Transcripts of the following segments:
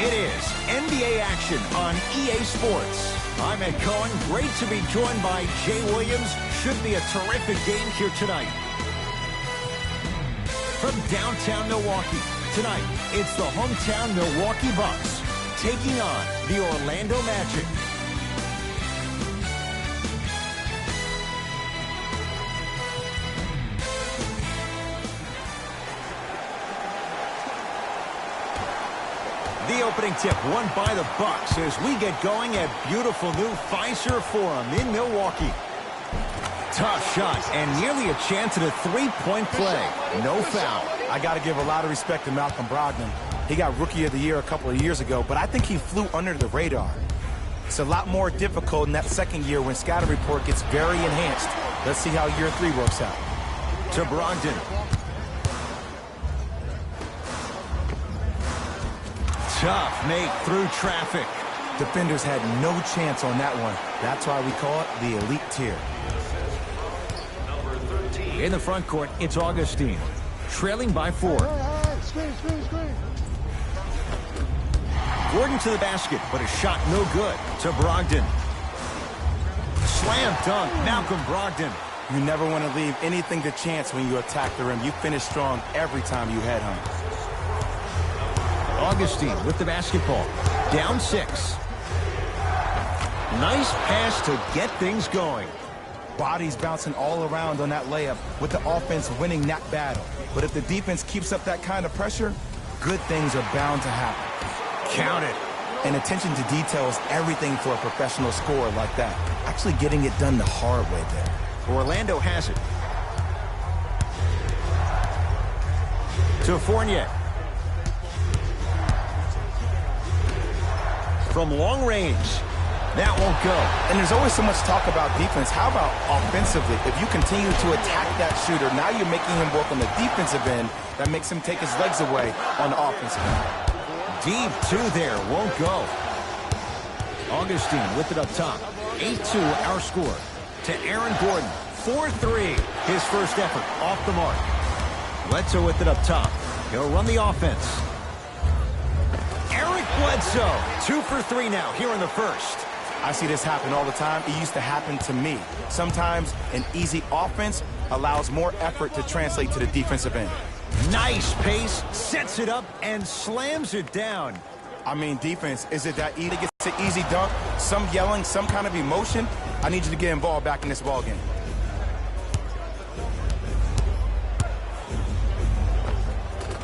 It is NBA action on EA Sports. I'm Ed Cohen. Great to be joined by Jay Williams. Should be a terrific game here tonight. From downtown Milwaukee, tonight it's the hometown Milwaukee Bucks taking on the Orlando Magic. The opening tip won by the Bucks as we get going at beautiful new Fiserv Forum in Milwaukee. Tough shot and nearly a chance at a three-point play. No foul. I got to give a lot of respect to Malcolm Brogdon. He got Rookie of the Year a couple of years ago, but I think he flew under the radar. It's a lot more difficult in that second year when scouting report gets very enhanced. Let's see how year 3 works out. To Brogdon. Tough make through traffic. Defenders had no chance on that one. That's why we call it the elite tier. In the front court, it's Augustine, trailing by 4. Screen. Gordon to the basket, but a shot no good. To Brogdon. Slam dunk, Malcolm Brogdon. You never want to leave anything to chance when you attack the rim. You finish strong every time you head home. Augustine with the basketball. Down 6. Nice pass to get things going. Bodies bouncing all around on that layup with the offense winning that battle. But if the defense keeps up that kind of pressure, good things are bound to happen. Count it. And attention to detail is everything for a professional scorer like that. Actually getting it done the hard way there. Orlando has it. To Fournier. From long range. That won't go. And there's always so much talk about defense. How about offensively? If you continue to attack that shooter, now you're making him work on the defensive end. That makes him take his legs away on the offensive end. Deep 2 there. Won't go. Augustine with it up top. 8-2 our score. To Aaron Gordon. 4-3. His first effort off the mark. Bledsoe with it up top. He'll run the offense. Eric Bledsoe. 2 for 3 now here in the first. I see this happen all the time. It used to happen to me. Sometimes an easy offense allows more effort to translate to the defensive end. Nice pace, sets it up, and slams it down. I mean, defense, is it that easy? Gets an easy dunk, some yelling, some kind of emotion? I need you to get involved back in this ballgame.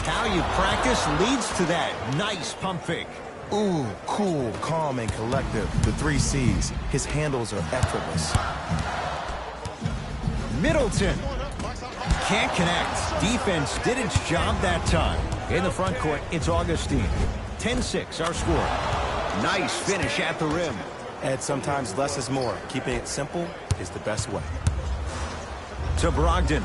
How you practice leads to that. Nice pump fake. Ooh, cool, calm, and collective. The 3 C's. His handles are effortless. Middleton. Can't connect. Defense did its job that time. In the front court, it's Augustine. 10-6 our score. Nice finish at the rim. And sometimes less is more. Keeping it simple is the best way. To Brogdon.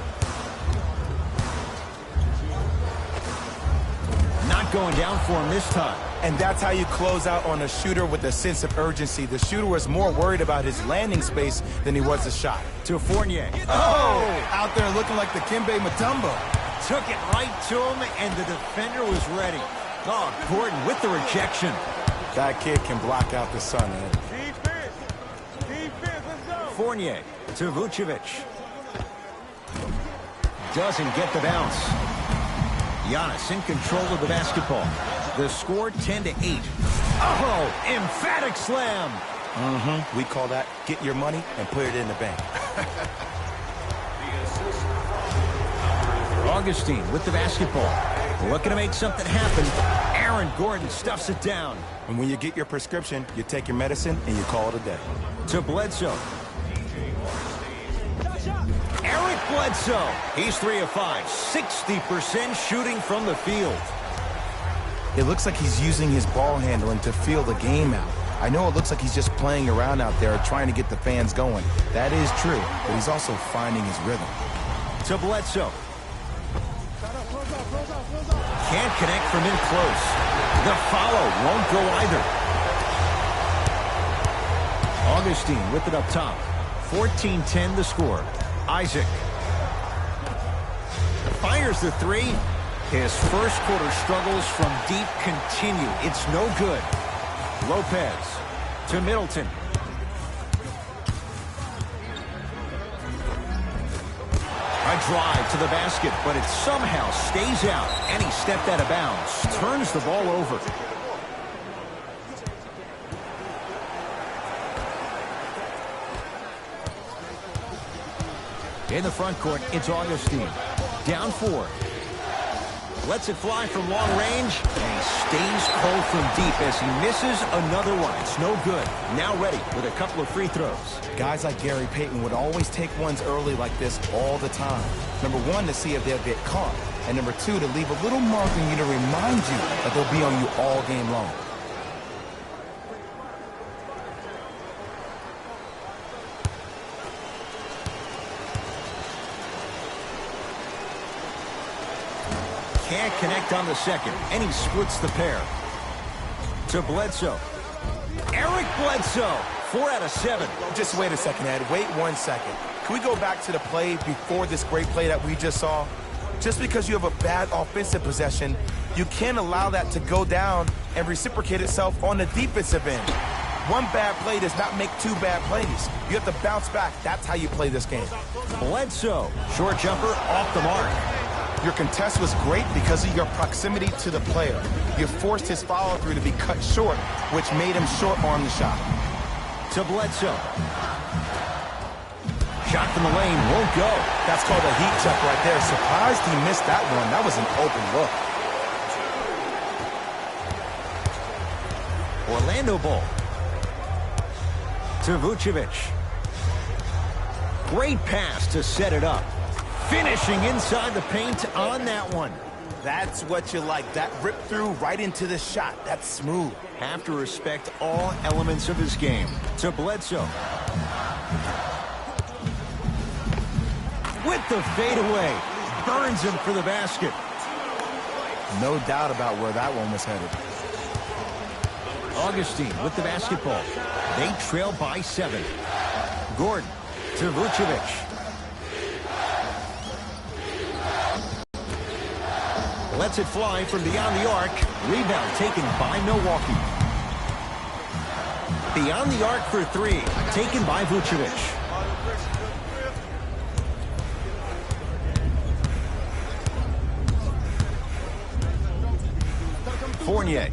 Not going down for him this time. And that's how you close out on a shooter with a sense of urgency. The shooter was more worried about his landing space than he was the shot. To Fournier. Oh! Out there looking like the Kimbe Mutombo. Took it right to him, and the defender was ready. Oh, Gordon with the rejection. That kid can block out the sun, man. Defense, let's go. Fournier to Vucevic. Doesn't get the bounce. Giannis in control of the basketball. The score 10-8. Oh, emphatic slam. We call that get your money and put it in the bank. Augustine with the basketball. Looking to make something happen. Aaron Gordon stuffs it down. And when you get your prescription, you take your medicine and you call it a day. To Bledsoe. Eric Bledsoe. He's 3 of 5. 60% shooting from the field. It looks like he's using his ball handling to feel the game out. I know it looks like he's just playing around out there trying to get the fans going. That is true, but he's also finding his rhythm. To Bledsoe. Can't connect from in close. The follow won't go either. Augustine with it up top. 14-10 the score. Isaac. Fires the 3. His first quarter struggles from deep continue. It's no good. Lopez to Middleton. A drive to the basket, but it somehow stays out, and he stepped out of bounds. Turns the ball over. In the front court, it's Augustine. Down 4. Lets it fly from long range, and he stays cold from deep as he misses another one. It's no good. Now ready with a couple of free throws. Guys like Gary Payton would always take ones early like this all the time. Number 1, to see if they'll get caught. And number 2, to leave a little mark on you to remind you that they'll be on you all game long. Can't connect on the second, and he splits the pair. To Bledsoe. Eric Bledsoe, 4 out of 7. Just wait a second, Ed. Wait 1 second. Can we go back to the play before this great play that we just saw? Just because you have a bad offensive possession, you can't allow that to go down and reciprocate itself on the defensive end. One bad play does not make 2 bad plays. You have to bounce back. That's how you play this game. Bledsoe, short jumper off the mark. Your contest was great because of your proximity to the player. You forced his follow-through to be cut short, which made him short-arm the shot. To Bledsoe. Shot from the lane, won't go. That's called a heat check right there. Surprised he missed that one. That was an open look. Orlando ball. To Vucevic. Great pass to set it up. Finishing inside the paint on that one. That's what you like. That rip through right into the shot. That's smooth. Have to respect all elements of his game. To Bledsoe. With the fadeaway. Burns him for the basket. No doubt about where that one was headed. Augustine with the basketball. They trail by 7. Gordon to Vucevic. Lets it fly from beyond the arc. Rebound taken by Milwaukee. Beyond the arc for 3. Taken by Vucevic. Fournier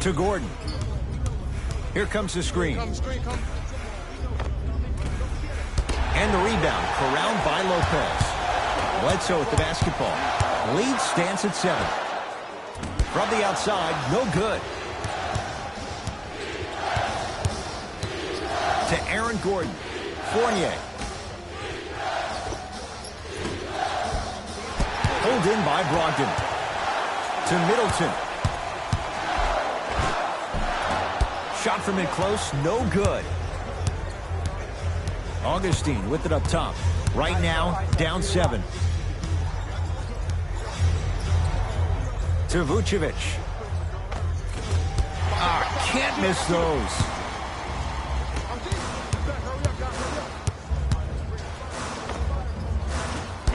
to Gordon. Here comes the screen. And the rebound corralled by Lopez. Bledsoe with the basketball. Lead stands at 7. From the outside, no good. To Aaron Gordon. Fournier. Pulled in by Brogdon. To Middleton. Shot from in close, no good. Augustine with it up top. Right now, down 7. To Vucevic. Can't miss those.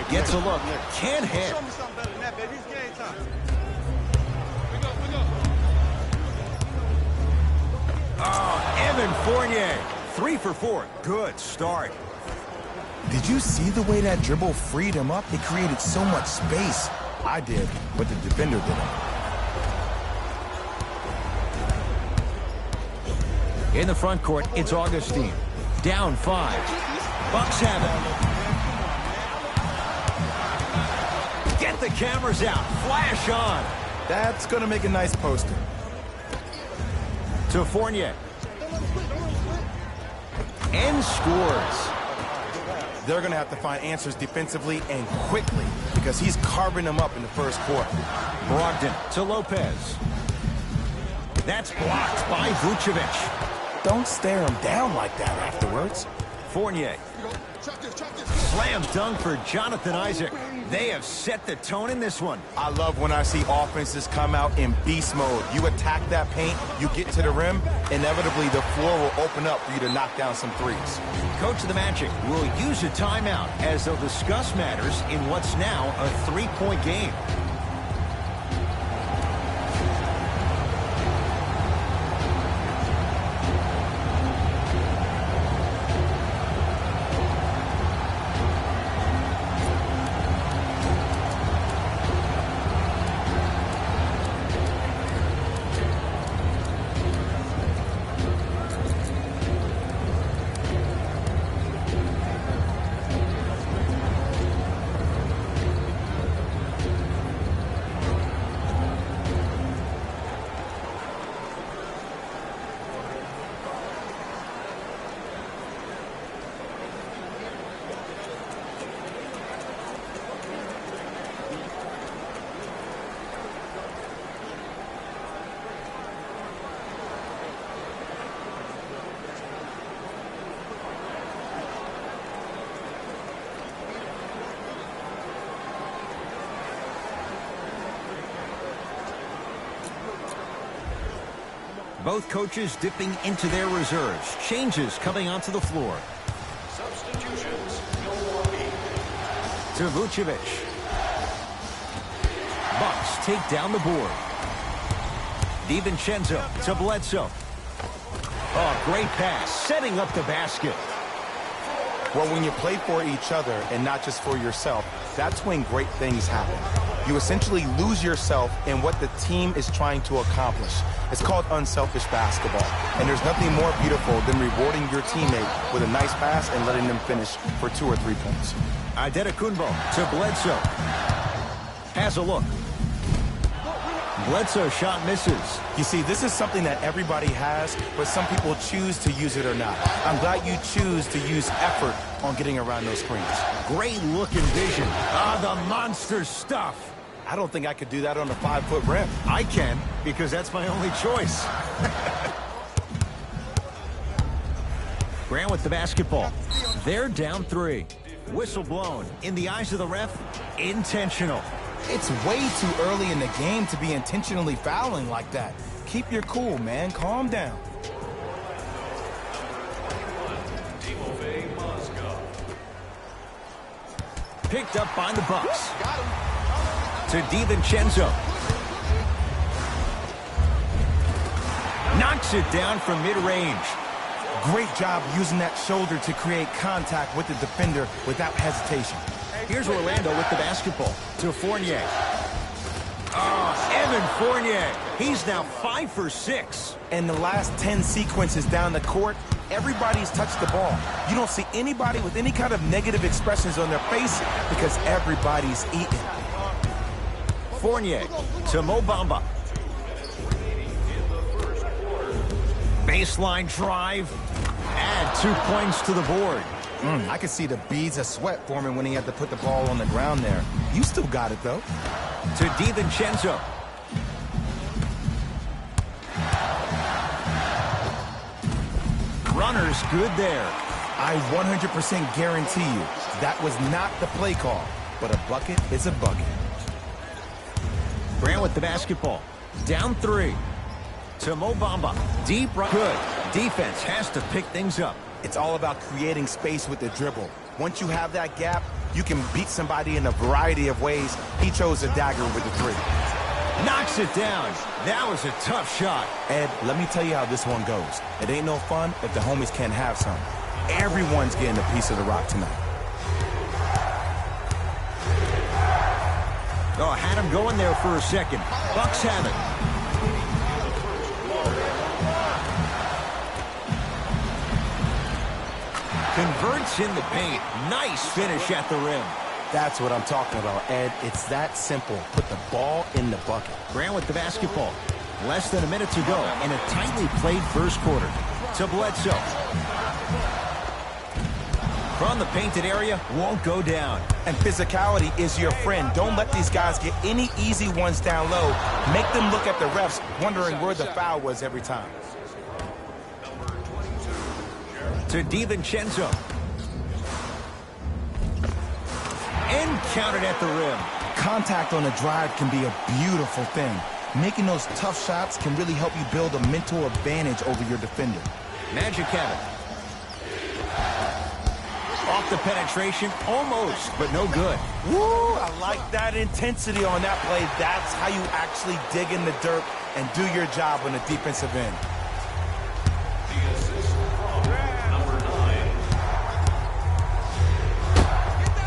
Gets a look. Can't hit. Evan Fournier. 3 for 4. Good start. Did you see the way that dribble freed him up? It created so much space. I did, but the defender didn't. In the front court, it's Augustine. Down 5. Bucks have it. Get the cameras out. Flash on. That's going to make a nice poster. To Fournier. And scores. They're going to have to find answers defensively and quickly because he's carving them up in the first quarter. Brogdon to Lopez. That's blocked by Vucevic. Don't stare him down like that afterwards. Fournier. Slam dunk for Jonathan Isaac. They have set the tone in this one. I love when I see offenses come out in beast mode. You attack that paint, you get to the rim, inevitably the floor will open up for you to knock down some threes. Coach of the Magic will use a timeout as they'll discuss matters in what's now a 3-point game. Both coaches dipping into their reserves. Changes coming onto the floor. Substitutions, Milwaukee. To Vucevic. Bucks take down the board. DiVincenzo to Bledsoe. Oh, great pass, setting up the basket. Well, when you play for each other and not just for yourself, that's when great things happen. You essentially lose yourself in what the team is trying to accomplish. It's called unselfish basketball. And there's nothing more beautiful than rewarding your teammate with a nice pass and letting them finish for 2 or 3 points. Antetokounmpo to Bledsoe. Has a look. Bledsoe shot misses. You see, this is something that everybody has, but some people choose to use it or not. I'm glad you choose to use effort on getting around those screens. Great look and vision. Ah, the monster stuff. I don't think I could do that on a 5-foot rim. I can, because that's my only choice. Grant with the basketball. They're down 3. Whistle blown. In the eyes of the ref, intentional. It's way too early in the game to be intentionally fouling like that. Keep your cool, man. Calm down. Picked up by the Bucks. To DiVincenzo. Knocks it down from mid-range. Great job using that shoulder to create contact with the defender without hesitation. Here's Orlando with the basketball to Fournier. Oh, Evan Fournier. He's now 5 for 6. In the last 10 sequences down the court, everybody's touched the ball. You don't see anybody with any kind of negative expressions on their face because everybody's eating. Fournier to Mo Bamba. Baseline drive. Add 2 points to the board. I could see the beads of sweat forming when he had to put the ball on the ground there. You still got it, though. To DiVincenzo. Runner's good there. I 100% guarantee you that was not the play call, but a bucket is a bucket. Grant with the basketball. Down 3. To Mo Bamba. Deep right. Good. Defense has to pick things up. It's all about creating space with the dribble. Once you have that gap, you can beat somebody in a variety of ways. He chose a dagger with the 3. Knocks it down. That was a tough shot. Ed, let me tell you how this one goes. It ain't no fun if the homies can't have some. Everyone's getting a piece of the rock tonight. Oh, had him going there for a second. Bucks have it. Converts in the paint. Nice finish at the rim. That's what I'm talking about, Ed. It's that simple. Put the ball in the bucket. Grant with the basketball. Less than a minute to go in a tightly played first quarter. To Bledsoe. From the painted area, won't go down. And physicality is your friend. Don't let these guys get any easy ones down low. Make them look at the refs, wondering where the foul was every time. To DiVincenzo. And counted at the rim. Contact on a drive can be a beautiful thing. Making those tough shots can really help you build a mental advantage over your defender. Magic have it. Off the penetration, almost, but no good. Woo, I like that intensity on that play. That's how you actually dig in the dirt and do your job on the defensive end.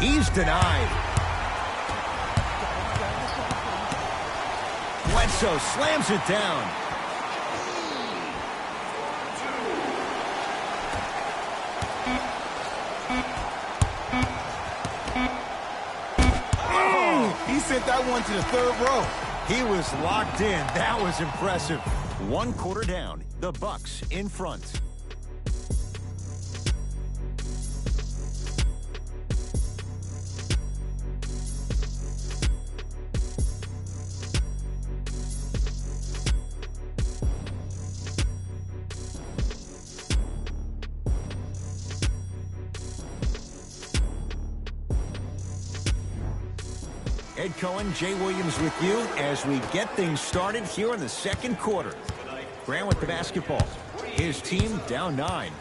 He's denied. Bledsoe slams it down. Oh, he sent that one to the 3rd row. He was locked in. That was impressive. 1 quarter down. The Bucks in front. Ed Cohen, Jay Williams with you as we get things started here in the second quarter. Grant with the basketball. His team down 9.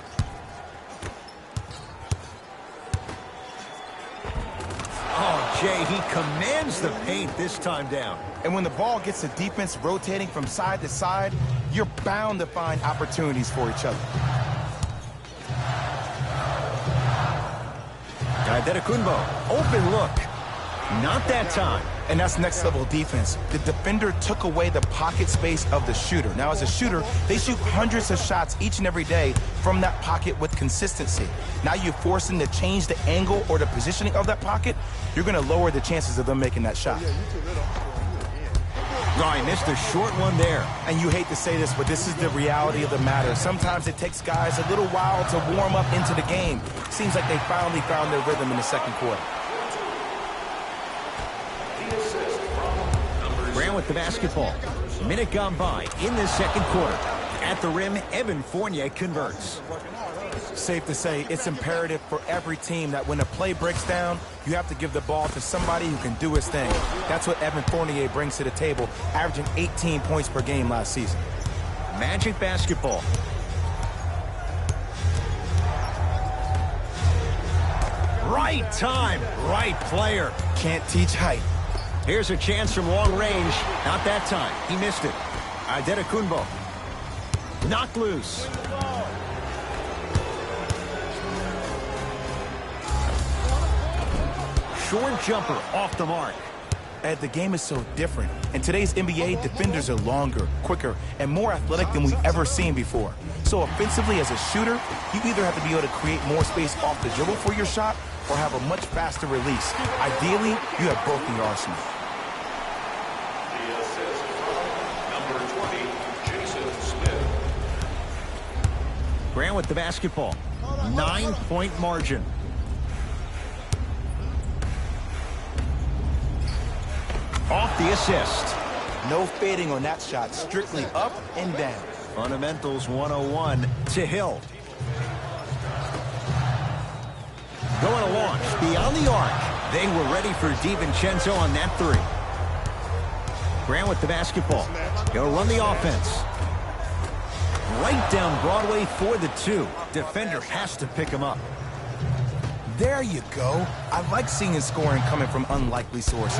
Oh, Jay, he commands the paint this time down. And when the ball gets the defense rotating from side to side, you're bound to find opportunities for each other. Antetokounmpo, open look. Not that time. And that's next level defense. The defender took away the pocket space of the shooter. Now, as a shooter, they shoot hundreds of shots each and every day from that pocket with consistency. Now you force them to change the angle or the positioning of that pocket, you're going to lower the chances of them making that shot. Oh, he missed a short one there. And you hate to say this, but this is the reality of the matter. Sometimes it takes guys a little while to warm up into the game. Seems like they finally found their rhythm in the second quarter. Grant with the basketball. Minute gone by in the second quarter. At the rim, Evan Fournier converts. Safe to say, it's imperative for every team that when a play breaks down, you have to give the ball to somebody who can do his thing. That's what Evan Fournier brings to the table, averaging 18 points per game last season. Magic basketball. Right time, right player. Can't teach height. Here's a chance from long range. Not that time. He missed it. Antetokounmpo. Knocked loose. Short jumper off the mark. Ed, the game is so different. In today's NBA, defenders are longer, quicker, and more athletic than we've ever seen before. So offensively, as a shooter, you either have to be able to create more space off the dribble for your shot or have a much faster release. Ideally, you have both in your arsenal. The assist from number 20, Jason Smith. Grant with the basketball. 9-point margin. Off the assist. No fading on that shot, strictly up and down. Fundamentals 101 to Hill. Going to launch beyond the arc. They were ready for DiVincenzo on that 3. Grant with the basketball. He'll run the offense. Right down Broadway for the 2. Defender has to pick him up. There you go. I like seeing his scoring coming from unlikely sources.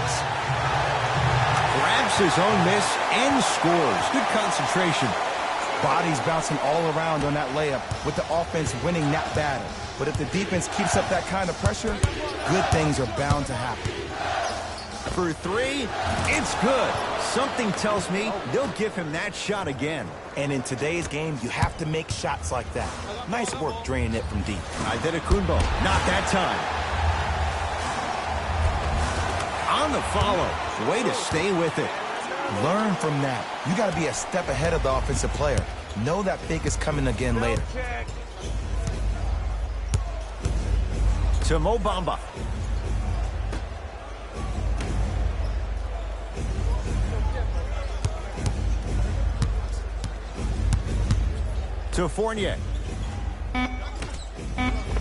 Grabs his own miss and scores. Good concentration. Bodies bouncing all around on that layup with the offense winning that battle. But if the defense keeps up that kind of pressure, good things are bound to happen. For 3, it's good. Something tells me they'll give him that shot again. And in today's game, you have to make shots like that. Nice work draining it from deep. Antetokounmpo, not that time. On the follow, way to stay with it. Learn from that. You got to be a step ahead of the offensive player. Know that fake is coming again later. To Mo Bamba. To Fournier.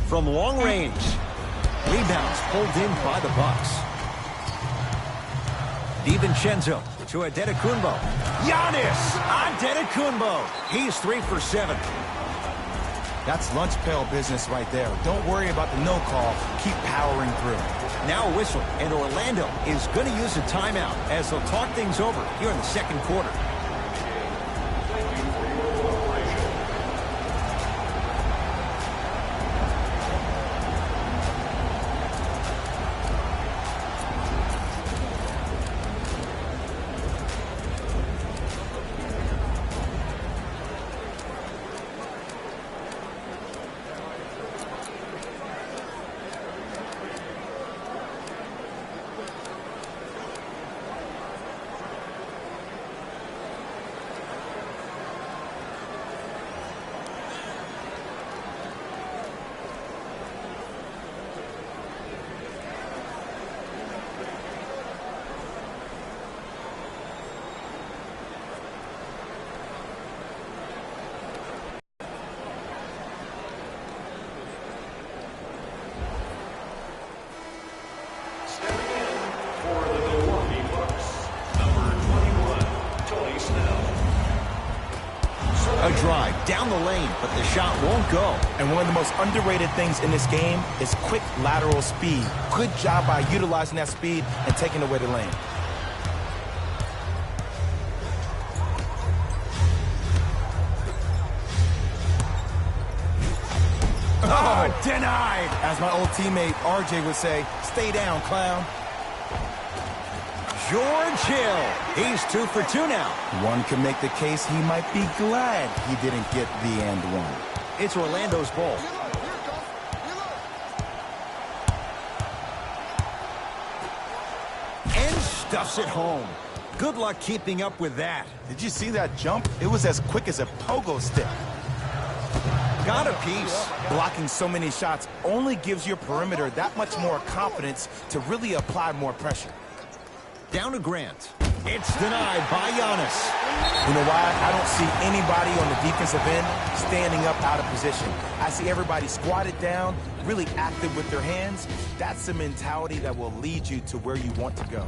From long range. Rebounds pulled in by the Bucks. DiVincenzo to Antetokounmpo. Giannis Antetokounmpo. He's 3 for 7. That's lunch pail business right there. Don't worry about the no call. Keep powering through. Now a whistle, and Orlando is going to use a timeout as they'll talk things over here in the second quarter. A drive down the lane, but the shot won't go. And one of the most underrated things in this game is quick lateral speed. Good job by utilizing that speed and taking away the lane. Oh, denied! As my old teammate RJ would say, stay down, clown. George Hill. He's 2 for 2 now. One can make the case he might be glad he didn't get the and one. It's Orlando's ball. And stuffs it home. Good luck keeping up with that. Did you see that jump? It was as quick as a pogo stick. Got a piece. Blocking so many shots only gives your perimeter that much more confidence to really apply more pressure. Down to Grant. It's denied by Giannis. You know why? I don't see anybody on the defensive end standing up out of position. I see everybody squatted down, really active with their hands. That's the mentality that will lead you to where you want to go.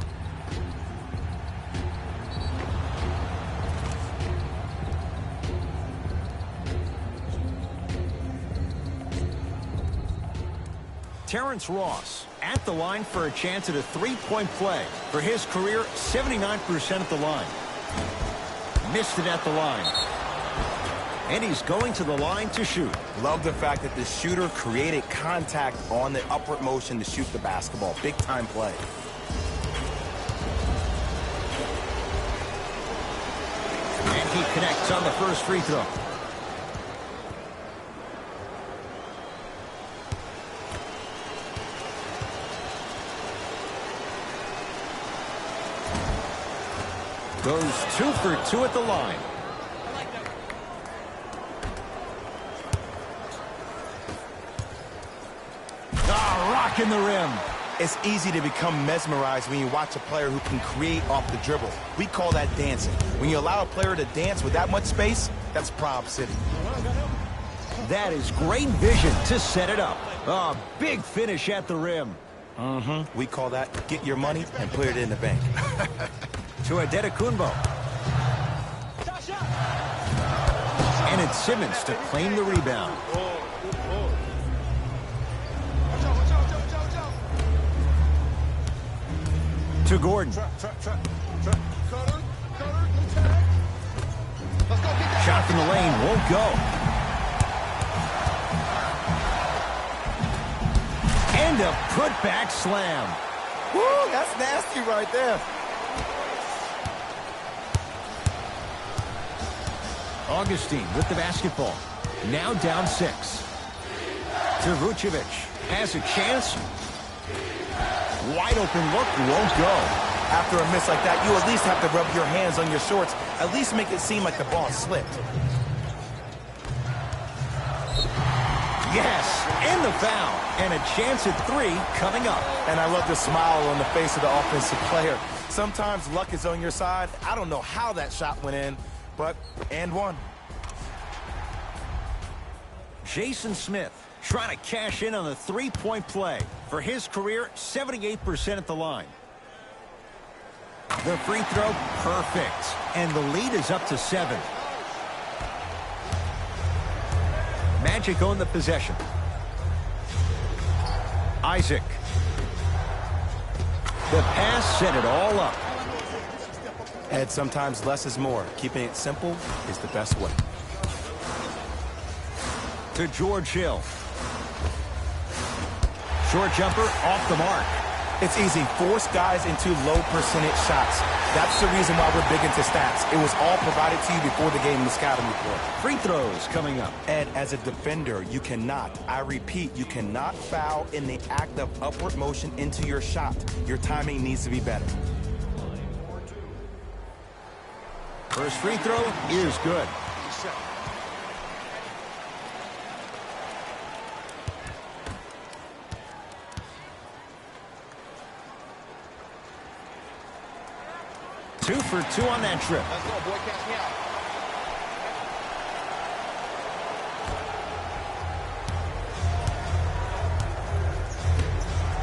Terrence Ross at the line for a chance at a three-point play. For his career, 79% at the line. Missed it at the line. And he's going to the line to shoot. Love the fact that the shooter created contact on the upward motion to shoot the basketball. Big-time play. And he connects on the first free throw. Goes 2 for 2 at the line. Rocking the rim. It's easy to become mesmerized when you watch a player who can create off the dribble. We call that dancing. When you allow a player to dance with that much space, that's Prob City. That is great vision to set it up. A big finish at the rim. We call that get your money and put it in the bank. To Adetokunbo. And it's Simmons to claim the rebound. To Gordon. Shot from the lane won't go. And a putback slam. Woo, that's nasty right there. Augustine with the basketball. Now down 6. To Vucevic. Has a chance. Wide open look, won't go. After a miss like that, you at least have to rub your hands on your shorts. At least make it seem like the ball slipped. Yes, and the foul. And a chance at 3 coming up. And I love the smile on the face of the offensive player. Sometimes luck is on your side. I don't know how that shot went in, but and one. Jason Smith trying to cash in on the three-point play. For his career, 78% at the line. The free throw, perfect. And the lead is up to 7. Magic own the possession. Isaac. The pass set it all up. Ed, sometimes less is more. Keeping it simple is the best way. To George Hill. Short jumper off the mark. It's easy. Force guys into low percentage shots. That's the reason why we're big into stats. It was all provided to you before the game in the scouting report. Free throws coming up. Ed, as a defender, you cannot, I repeat, you cannot foul in the act of upward motion into your shot. Your timing needs to be better. First free throw is good. Two for 2 on that trip. Let's go, boy. Catch me out.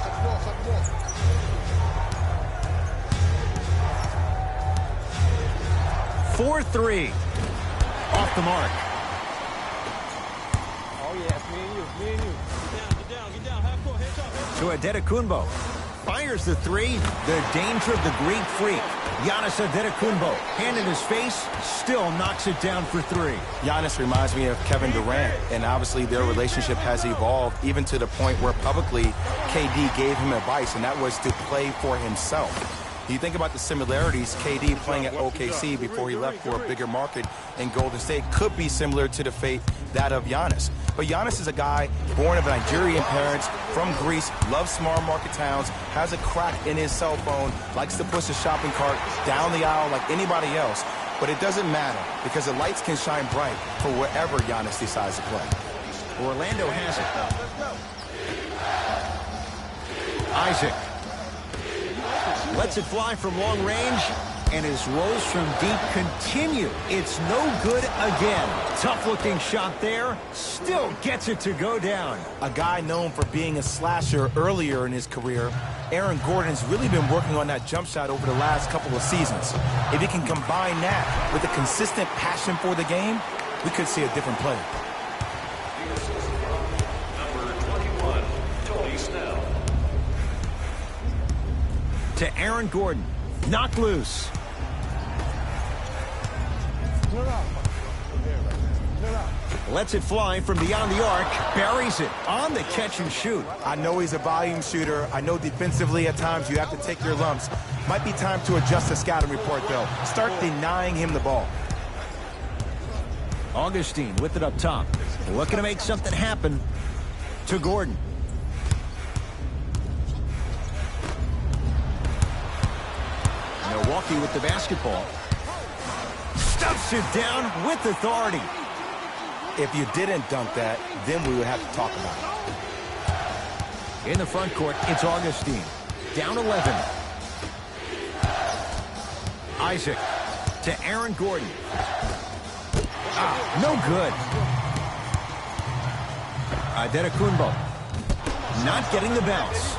Set the ball. 4-3. Off the mark. Oh, yeah, it's me and you. Me and you. Get down. Half court. Heads up. To Adetokounmpo. Fires the three. The danger of the Greek freak. Giannis Adetokounmpo. Hand in his face. Still knocks it down for three. Giannis reminds me of Kevin Durant, and obviously their relationship has evolved even to the point where publicly KD gave him advice, and that was to play for himself. You think about the similarities, KD playing at OKC before he left for a bigger market in Golden State could be similar to the fate that of Giannis. But Giannis is a guy born of Nigerian parents, from Greece, loves small market towns, has a crack in his cell phone, likes to push a shopping cart down the aisle like anybody else. But it doesn't matter because the lights can shine bright for wherever Giannis decides to play. Orlando has it. Isaac lets it fly from long range, and his rolls from deep continue. It's no good again. Tough-looking shot there. Still gets it to go down. A guy known for being a slasher earlier in his career, Aaron Gordon's really been working on that jump shot over the last couple of seasons. If he can combine that with a consistent passion for the game, we could see a different player. Number 21, Tony Snell. To Aaron Gordon. Knocked loose. Lets it fly from beyond the arc. Buries it on the catch and shoot. I know he's a volume shooter. I know defensively at times you have to take your lumps. Might be time to adjust the scouting report, though. Start denying him the ball. Augustine with it up top. Looking to make something happen. To Gordon. Milwaukee with the basketball. Stuffs it down with authority. If you didn't dunk that, then we would have to talk about it. In the front court, it's Augustine. Down 11. Isaac to Aaron Gordon. No good. Adetokounmpo. Not getting the bounce.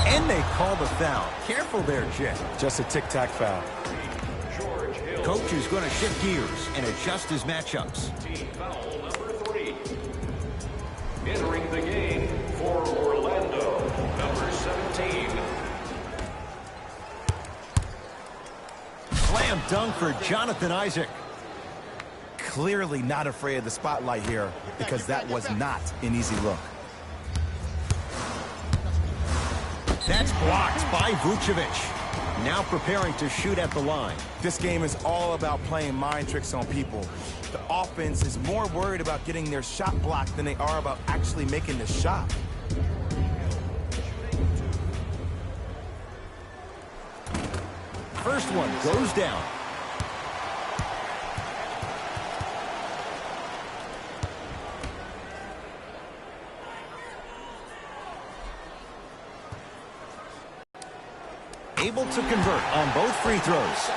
And they call the foul. Careful there, Jet. Just a tic-tac foul. Coach is going to shift gears and adjust his matchups. Team foul number 3. Entering the game for Orlando, number 17. Slam dunk for Jonathan Isaac. Clearly not afraid of the spotlight here because that was not an easy look. That's blocked by Vucevic. Now preparing to shoot at the line. This game is all about playing mind tricks on people. The offense is more worried about getting their shot blocked than they are about actually making the shot. First one goes down. Able to convert on both free throws.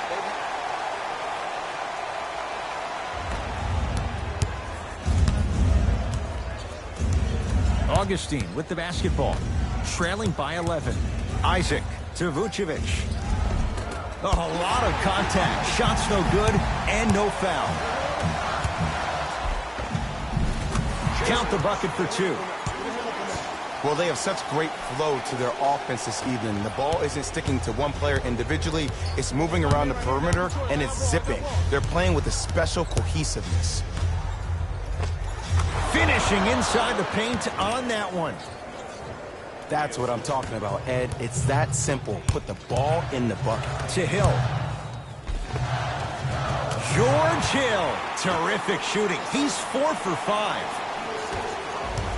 Augustine with the basketball. Trailing by 11. Isaac to Vucevic. A lot of contact. Shots no good and no foul. Count the bucket for 2. Well, they have such great flow to their offense this evening. The ball isn't sticking to one player individually. It's moving around the perimeter, and it's zipping. They're playing with a special cohesiveness. Finishing inside the paint on that one. That's what I'm talking about, Ed. It's that simple. Put the ball in the bucket. To Hill. George Hill. Terrific shooting. He's 4 for 5.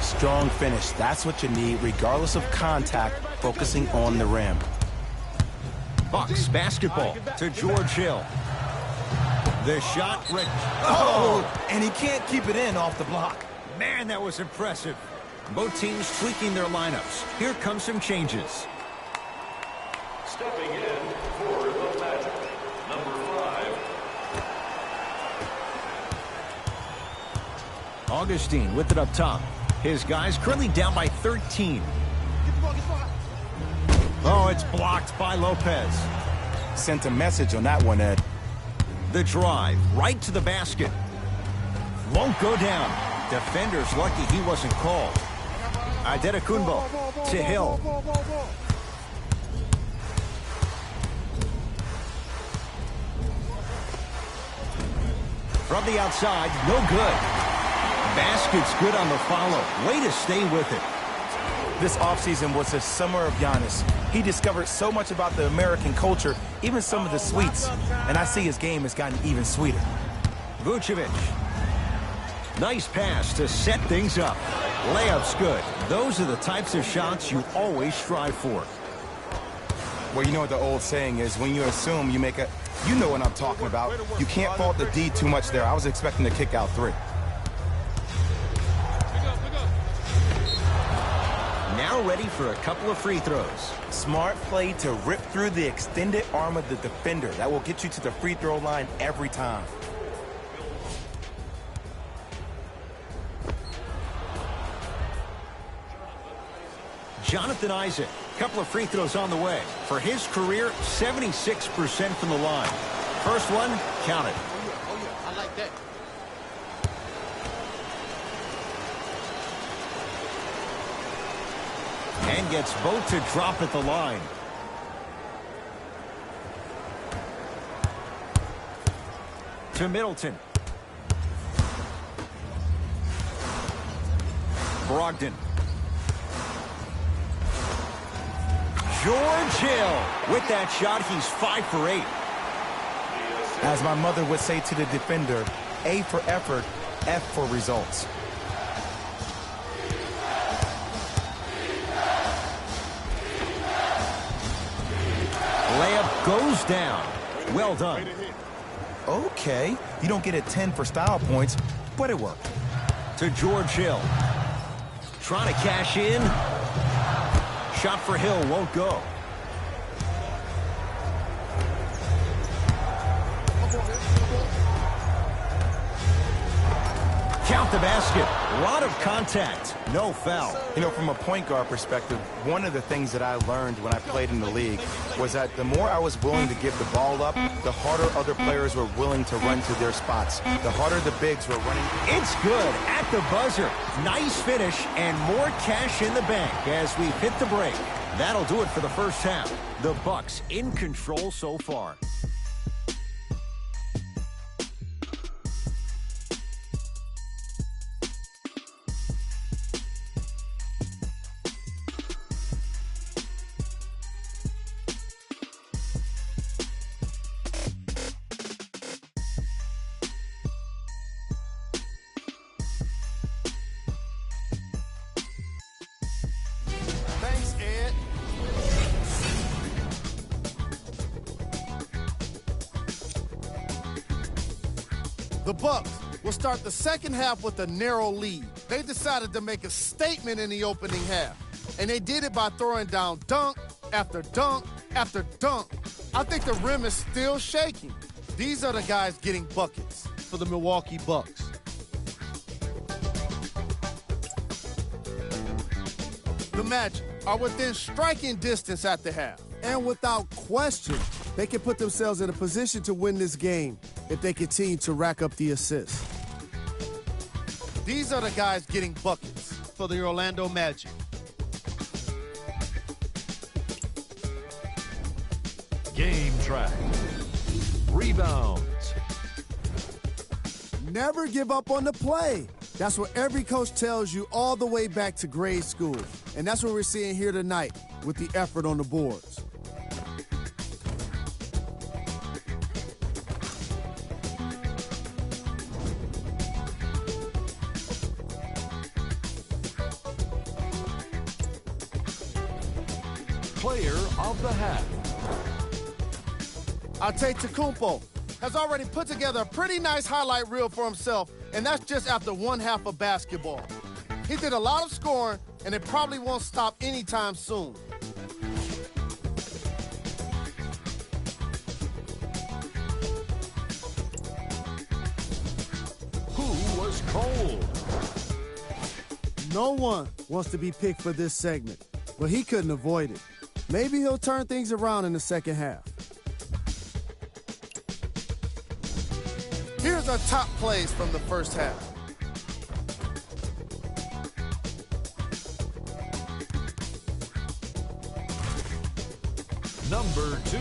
Strong finish. That's what you need, regardless of contact, focusing on the rim. Bucks basketball to George Hill. The shot. And he can't keep it in off the block. Man, that was impressive. Both teams tweaking their lineups. Here come some changes. Stepping in for the Magic, number 5. Augustine with it up top. His guys currently down by 13. Oh, it's blocked by Lopez. Sent a message on that one, Ed. The drive, right to the basket. Won't go down. Defender's lucky he wasn't called. Adetokunbo to Hill. From the outside, no good. Basket's good on the follow. Way to stay with it. This offseason was the summer of Giannis. He discovered so much about the American culture, even some of the sweets. And I see his game has gotten even sweeter. Vucevic. Nice pass to set things up. Layup's good. Those are the types of shots you always strive for. Well, you know what the old saying is, when you assume you make a... You know what I'm talking about. You can't fault the D too much there. I was expecting to kick out 3. Now ready for a couple of free throws. Smart play to rip through the extended arm of the defender. That will get you to the free throw line every time. Jonathan Isaac, couple of free throws on the way. For his career, 76% from the line. First one, counted. Oh, yeah, I like that. And gets both to drop at the line. To Middleton. Brogdon. George Hill. With that shot, he's 5 for 8. As my mother would say to the defender, A for effort, F for results. Layup goes down. Well done. Okay, you don't get a 10 for style points, but it worked. To George Hill. Trying to cash in. Shot for Hill won't go. Count the basket. A lot of contact. No foul. You know, from a point guard perspective, one of the things that I learned when I played in the league was that the more I was willing to give the ball up, the harder other players were willing to run to their spots. The harder the bigs were running. It's good at the buzzer. Nice finish and more cash in the bank as we hit the break. That'll do it for the first half. The Bucks in control so far. Thanks, Ed. The Bucks will start the second half with a narrow lead. They decided to make a statement in the opening half, and they did it by throwing down dunk after dunk after dunk. I think the rim is still shaking. These are the guys getting buckets for the Milwaukee Bucks. The Magic are within striking distance at the half. And without question, they can put themselves in a position to win this game if they continue to rack up the assists. These are the guys getting buckets for the Orlando Magic. Game track. Rebounds. Never give up on the play. That's what every coach tells you all the way back to grade school. And that's what we're seeing here tonight with the effort on the boards. Player of the half. Antetokounmpo has already put together a pretty nice highlight reel for himself, and that's just after one half of basketball. He did a lot of scoring, and it probably won't stop anytime soon. Who was cold? No one wants to be picked for this segment, but he couldn't avoid it. Maybe he'll turn things around in the second half. Here's our top plays from the first half. Number 2.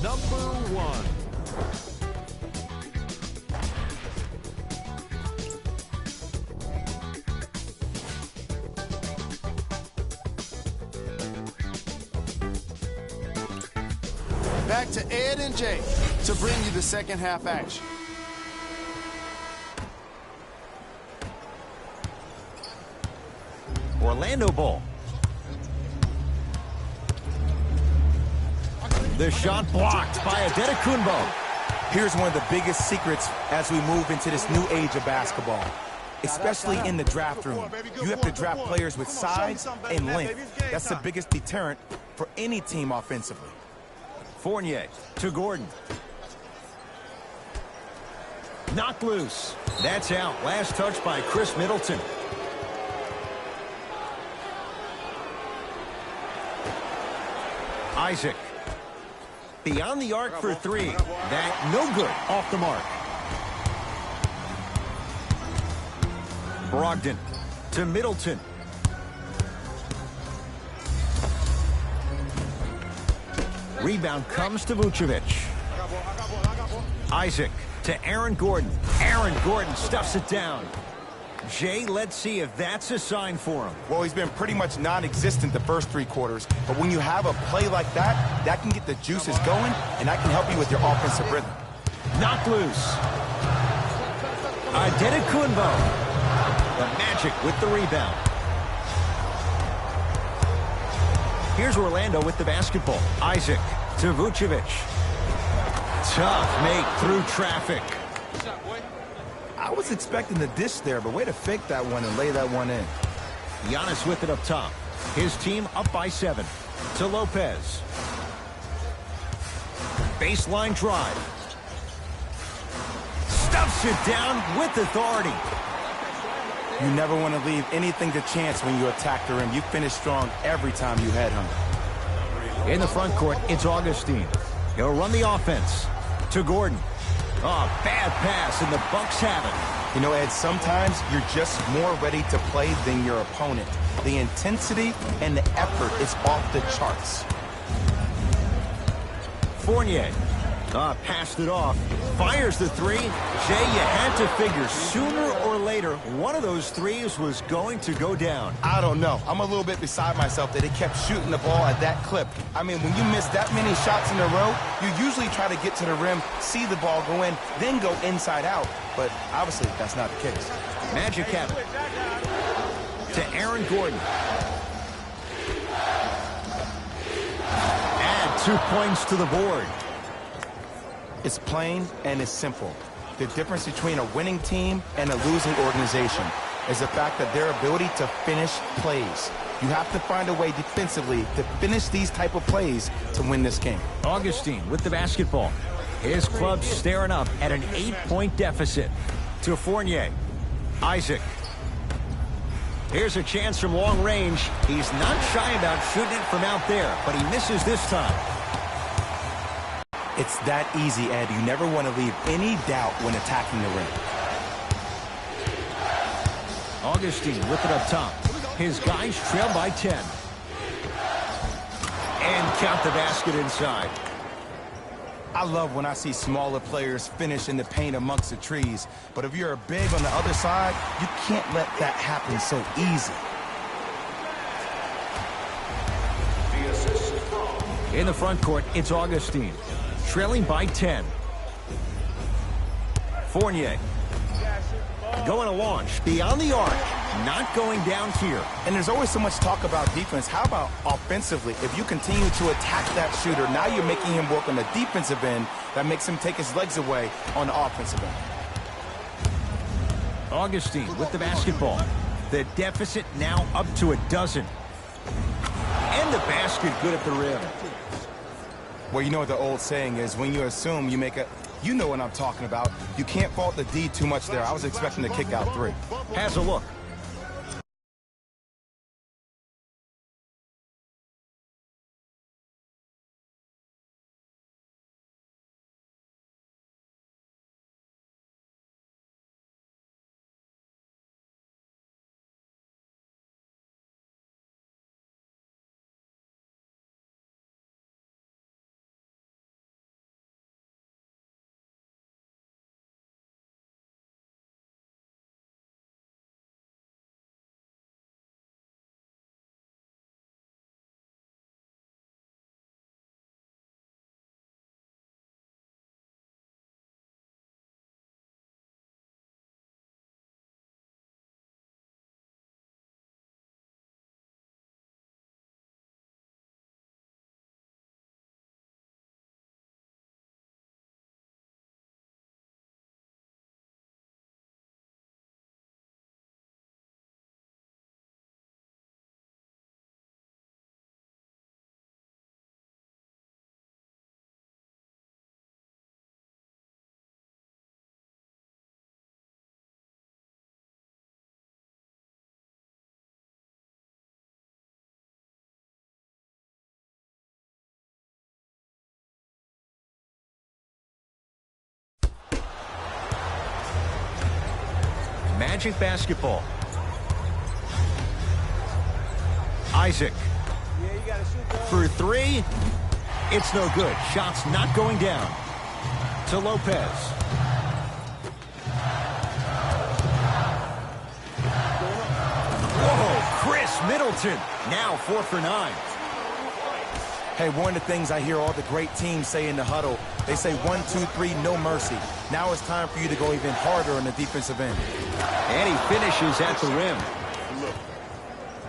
Number 1. Back to Ed and Jay to bring you the second half action. Orlando ball. The shot blocked by Adetokunbo. Here's one of the biggest secrets as we move into this new age of basketball, especially in the draft room. You have to draft players with size and length. That's the biggest deterrent for any team offensively. Fournier to Gordon. Knocked loose. That's out. Last touch by Chris Middleton. Isaac. Beyond the arc for three. That no good. Off the mark. Brogdon to Middleton. Rebound comes to Vucevic. Isaac to Aaron Gordon. Aaron Gordon stuffs it down. Jay, let's see if that's a sign for him. Well, he's been pretty much non-existent the first 3 quarters, but when you have a play like that, that can get the juices going, and that can help you with your offensive rhythm. Knocked loose. Adetokunbo. The Magic with the rebound. Here's Orlando with the basketball. Isaac to Vucevic. Tough make through traffic. I was expecting the dish there, but way to fake that one and lay that one in. Giannis with it up top. His team up by 7. To Lopez. Baseline drive. Stuffs it down with authority. You never want to leave anything to chance when you attack the rim. You finish strong every time you headhunt. In the front court, it's Augustine. He'll run the offense. To Gordon. Oh, bad pass, and the Bucks have it. You know, Ed, sometimes you're just more ready to play than your opponent. The intensity and the effort is off the charts. Fournier. Passed it off. Fires the three. Jay, you had to figure sooner or later one of those threes was going to go down. I don't know. I'm a little bit beside myself that he kept shooting the ball at that clip. I mean, when you miss that many shots in a row, you usually try to get to the rim, see the ball go in, then go inside out. But obviously, that's not the case. Magic have it. To Aaron Gordon. Add 2 points to the board. It's plain and it's simple. The difference between a winning team and a losing organization is the fact that their ability to finish plays. You have to find a way defensively to finish these type of plays to win this game. Augustine with the basketball. His club staring up at an 8-point deficit. To Fournier. Isaac. Here's a chance from long range. He's not shy about shooting it from out there, but he misses this time. It's that easy, Ed. You never want to leave any doubt when attacking the rim. Augustine with it up top. His guys trail by 10. And count the basket inside. I love when I see smaller players finish in the paint amongst the trees. But if you're a big on the other side, you can't let that happen so easy. In the front court, it's Augustine. Trailing by 10. Fournier. Going to launch. Beyond the arc. Not going down here. And there's always so much talk about defense. How about offensively? If you continue to attack that shooter, now you're making him work on the defensive end. That makes him take his legs away on the offensive end. Augustine with the basketball. The deficit now up to 12. And the basket good at the rim. Well, you know what the old saying is, when you assume you make a... You know what I'm talking about. You can't fault the D too much there. I was expecting to kick out 3. Has a look. Magic basketball. Isaac. Yeah, you gotta shoot those. For three. It's no good. Shot's not going down. To Lopez. Whoa, Chris Middleton. Now 4 for 9. Hey, one of the things I hear all the great teams say in the huddle, they say 1, 2, 3, no mercy. Now it's time for you to go even harder on the defensive end. And he finishes at the rim.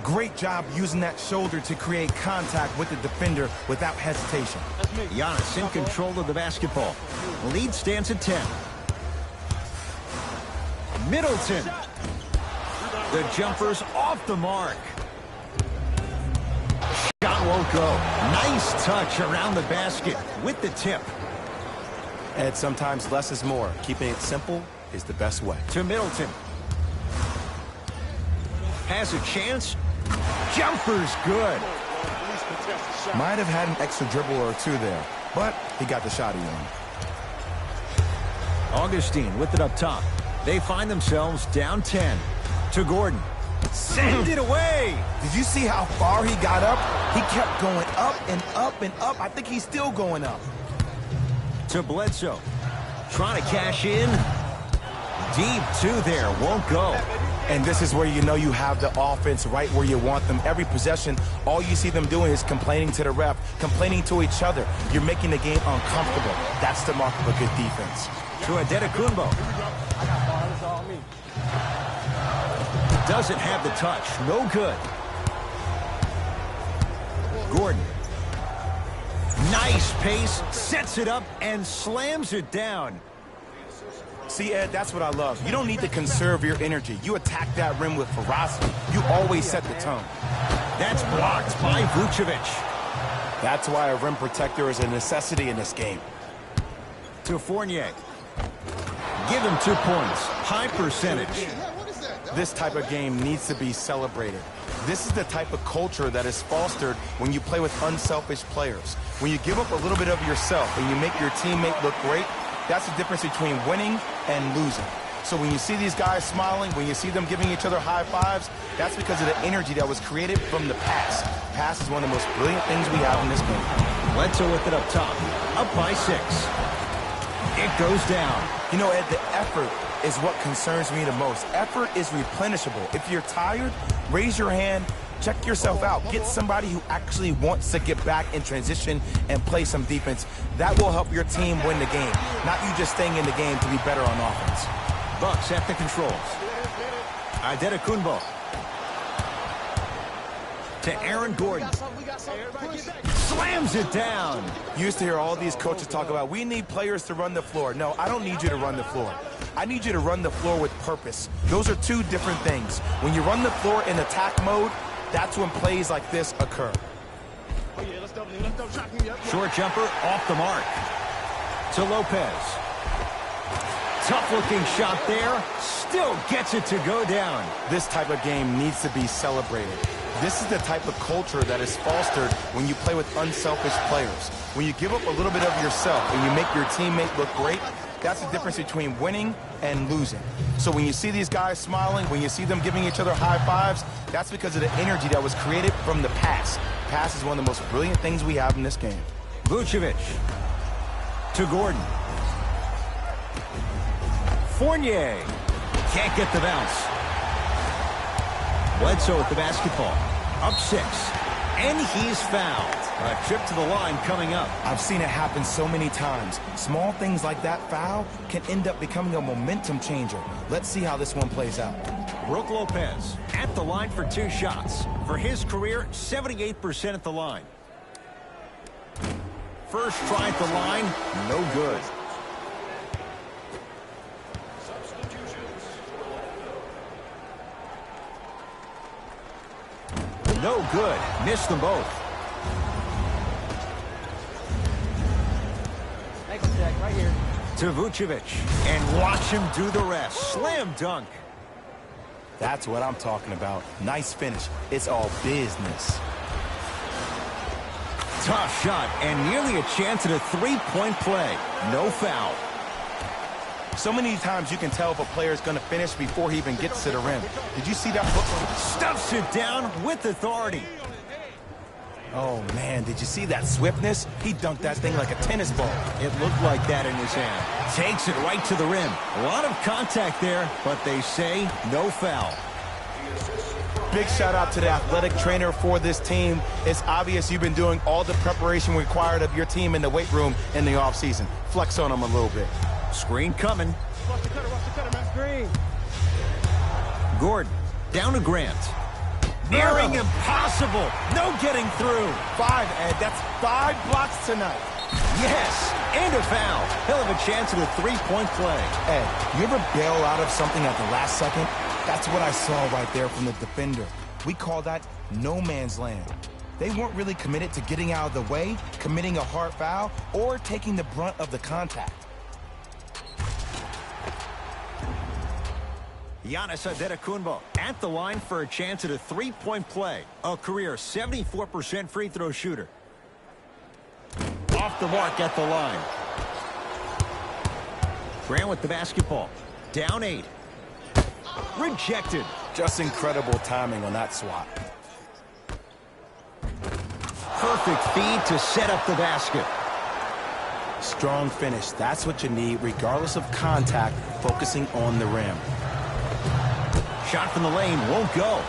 Great job using that shoulder to create contact with the defender without hesitation. Giannis in control of the basketball. Lead stands at 10. Middleton. The jumper's off the mark. Shot won't go. Nice touch around the basket with the tip. And sometimes less is more. Keeping it simple is the best way. To Middleton. Has a chance. Jumper's good. Might have had an extra dribble or two there, but he got the shot he wanted. Augustine with it up top. They find themselves down 10. To Gordon. Send it away. Did you see how far he got up? He kept going up and up and up. I think he's still going up. To Bledsoe. Trying to cash in. Deep two there. Won't go. And this is where you know you have the offense right where you want them. Every possession, all you see them doing is complaining to the ref, complaining to each other. You're making the game uncomfortable. That's the mark of a good defense. To Adetokunbo. Doesn't have the touch. No good. Gordon. Nice pace. Sets it up and slams it down. See, Ed, that's what I love. You don't need to conserve your energy. You attack that rim with ferocity. You always set the tone. That's blocked by Vucevic. That's why a rim protector is a necessity in this game. To Fournier. Give him 2 points. High percentage. This type of game needs to be celebrated. This is the type of culture that is fostered when you play with unselfish players. When you give up a little bit of yourself and you make your teammate look great, that's the difference between winning and losing. So when you see these guys smiling, when you see them giving each other high fives, that's because of the energy that was created from the pass. Pass is one of the most brilliant things we have in this game. Bledsoe with it up top. Up by 6. It goes down. You know, Ed, the effort is what concerns me the most. Effort is replenishable. If you're tired, raise your hand, check yourself out. Get somebody who actually wants to get back in transition and play some defense. That will help your team win the game, not you just staying in the game to be better on offense. Bucks at the controls. Adetokunbo. To Aaron Gordon. Slams it down. You used to hear all these coaches talk about, we need players to run the floor. No, I don't need you to run the floor. I need you to run the floor with purpose. Those are two different things. When you run the floor in attack mode, that's when plays like this occur. Short jumper off the mark. To Lopez. Tough-looking shot there. Still gets it to go down. This type of game needs to be celebrated. This is the type of culture that is fostered when you play with unselfish players. When you give up a little bit of yourself and you make your teammate look great, that's the difference between winning and losing. So when you see these guys smiling, when you see them giving each other high fives, that's because of the energy that was created from the pass. Pass is one of the most brilliant things we have in this game. Vucevic. To Gordon. Fournier. Can't get the bounce. Bledsoe with the basketball. Up 6. And he's fouled. A trip to the line coming up. I've seen it happen so many times. Small things like that foul can end up becoming a momentum changer. Let's see how this one plays out. Brook Lopez at the line for 2 shots. For his career, 78% at the line. First try at the line, no good. No good. Missed them both. Right here. To Vucevic. And watch him do the rest. Slam dunk. That's what I'm talking about. Nice finish. It's all business. Tough shot and nearly a chance at a 3-point play. No foul. So many times you can tell if a player is going to finish before he even gets to the rim. Did you see that? Stuffs it down with authority. Oh, man, did you see that swiftness? He dunked that thing like a tennis ball. It looked like that in his hand. Takes it right to the rim. A lot of contact there, but they say no foul. Big shout out to the athletic trainer for this team. It's obvious you've been doing all the preparation required of your team in the weight room in the offseason. Flex on them a little bit. Screen coming. Watch the cutter, man. Screen. Gordon, down to Grant. Nearing impossible. No getting through. 5, Ed. That's 5 blocks tonight. Yes, and a foul. He'll have a chance at a three-point play. Ed, you ever bail out of something at the last second? That's what I saw right there from the defender. We call that no man's land. They weren't really committed to getting out of the way, committing a hard foul, or taking the brunt of the contact. Giannis Antetokounmpo at the line for a chance at a three-point play. A career 74% free throw shooter. Off the mark at the line. Grant with the basketball. Down 8. Rejected. Just incredible timing on that swat. Perfect feed to set up the basket. Strong finish. That's what you need, regardless of contact, focusing on the rim. Shot from the lane won't go.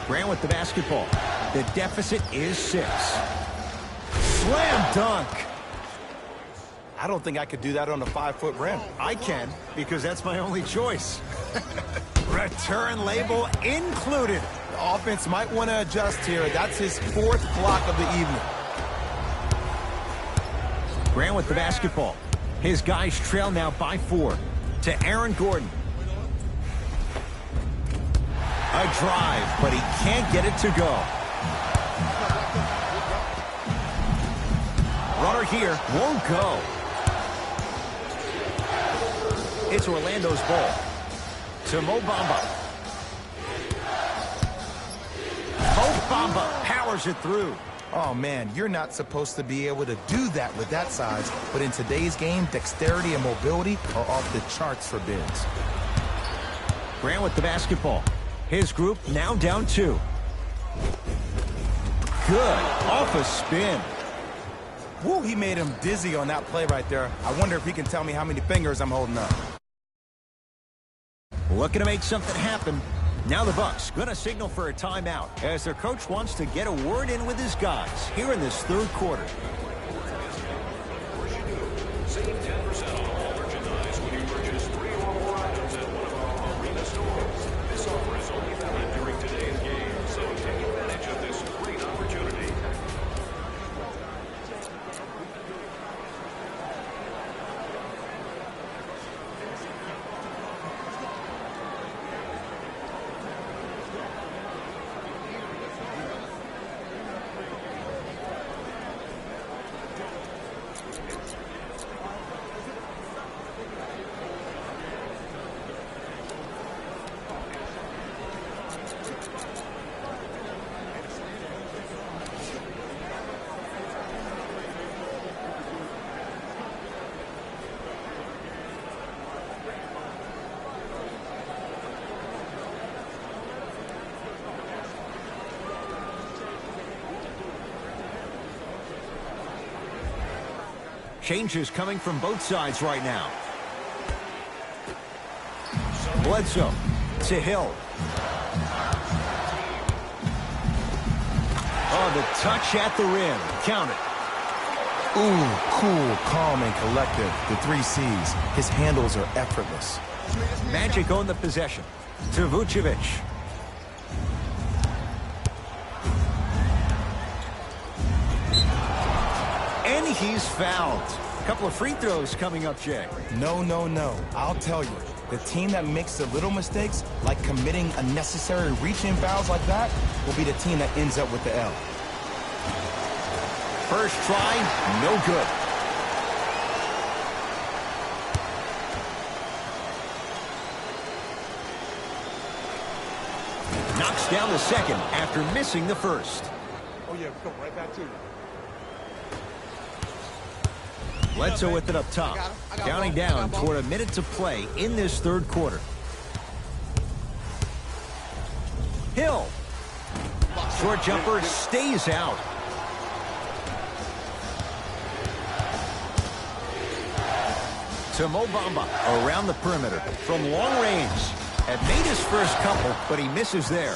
Grant with the basketball. The deficit is 6. Slam dunk. I don't think I could do that on a 5-foot rim. I can, because that's my only choice. Return label included. The offense might want to adjust here. That's his 4th block of the evening. Grant with the basketball. His guys trail now by 4 to Aaron Gordon. A drive, but he can't get it to go. Runner here won't go. It's Orlando's ball. To Mo Bamba. Mo Bamba powers it through. Oh, man, you're not supposed to be able to do that with that size, but in today's game, dexterity and mobility are off the charts for bigs. Grant with the basketball. His group now down 2. Good. Off a spin. Woo, he made him dizzy on that play right there. I wonder if he can tell me how many fingers I'm holding up. Looking to make something happen. Now the Bucks going to signal for a timeout as their coach wants to get a word in with his guys here in this 3rd quarter. Save 10% off all merchandise when you purchase 3 or more items at one of our arena stores. This offer is only valid during today's game, so take advantage of this great opportunity. Changes coming from both sides right now. Bledsoe to Hill. Oh, the touch at the rim. Count it. Ooh, cool, calm, and collective. The 3 C's. His handles are effortless. Magic own the possession. To Vucevic. And he's fouled. A couple of free throws coming up, Jay. No, no, no. I'll tell you. The team that makes the little mistakes, like committing unnecessary reach-in fouls like that, will be the team that ends up with the L. First try, no good. Knocks down the second after missing the first. Oh, yeah, go right back to you. Bledsoe with it up top. Counting down toward a minute to play in this third quarter. Hill. Short jumper stays out. To Mo Bamba around the perimeter from long range. Had made his first couple, but he misses there.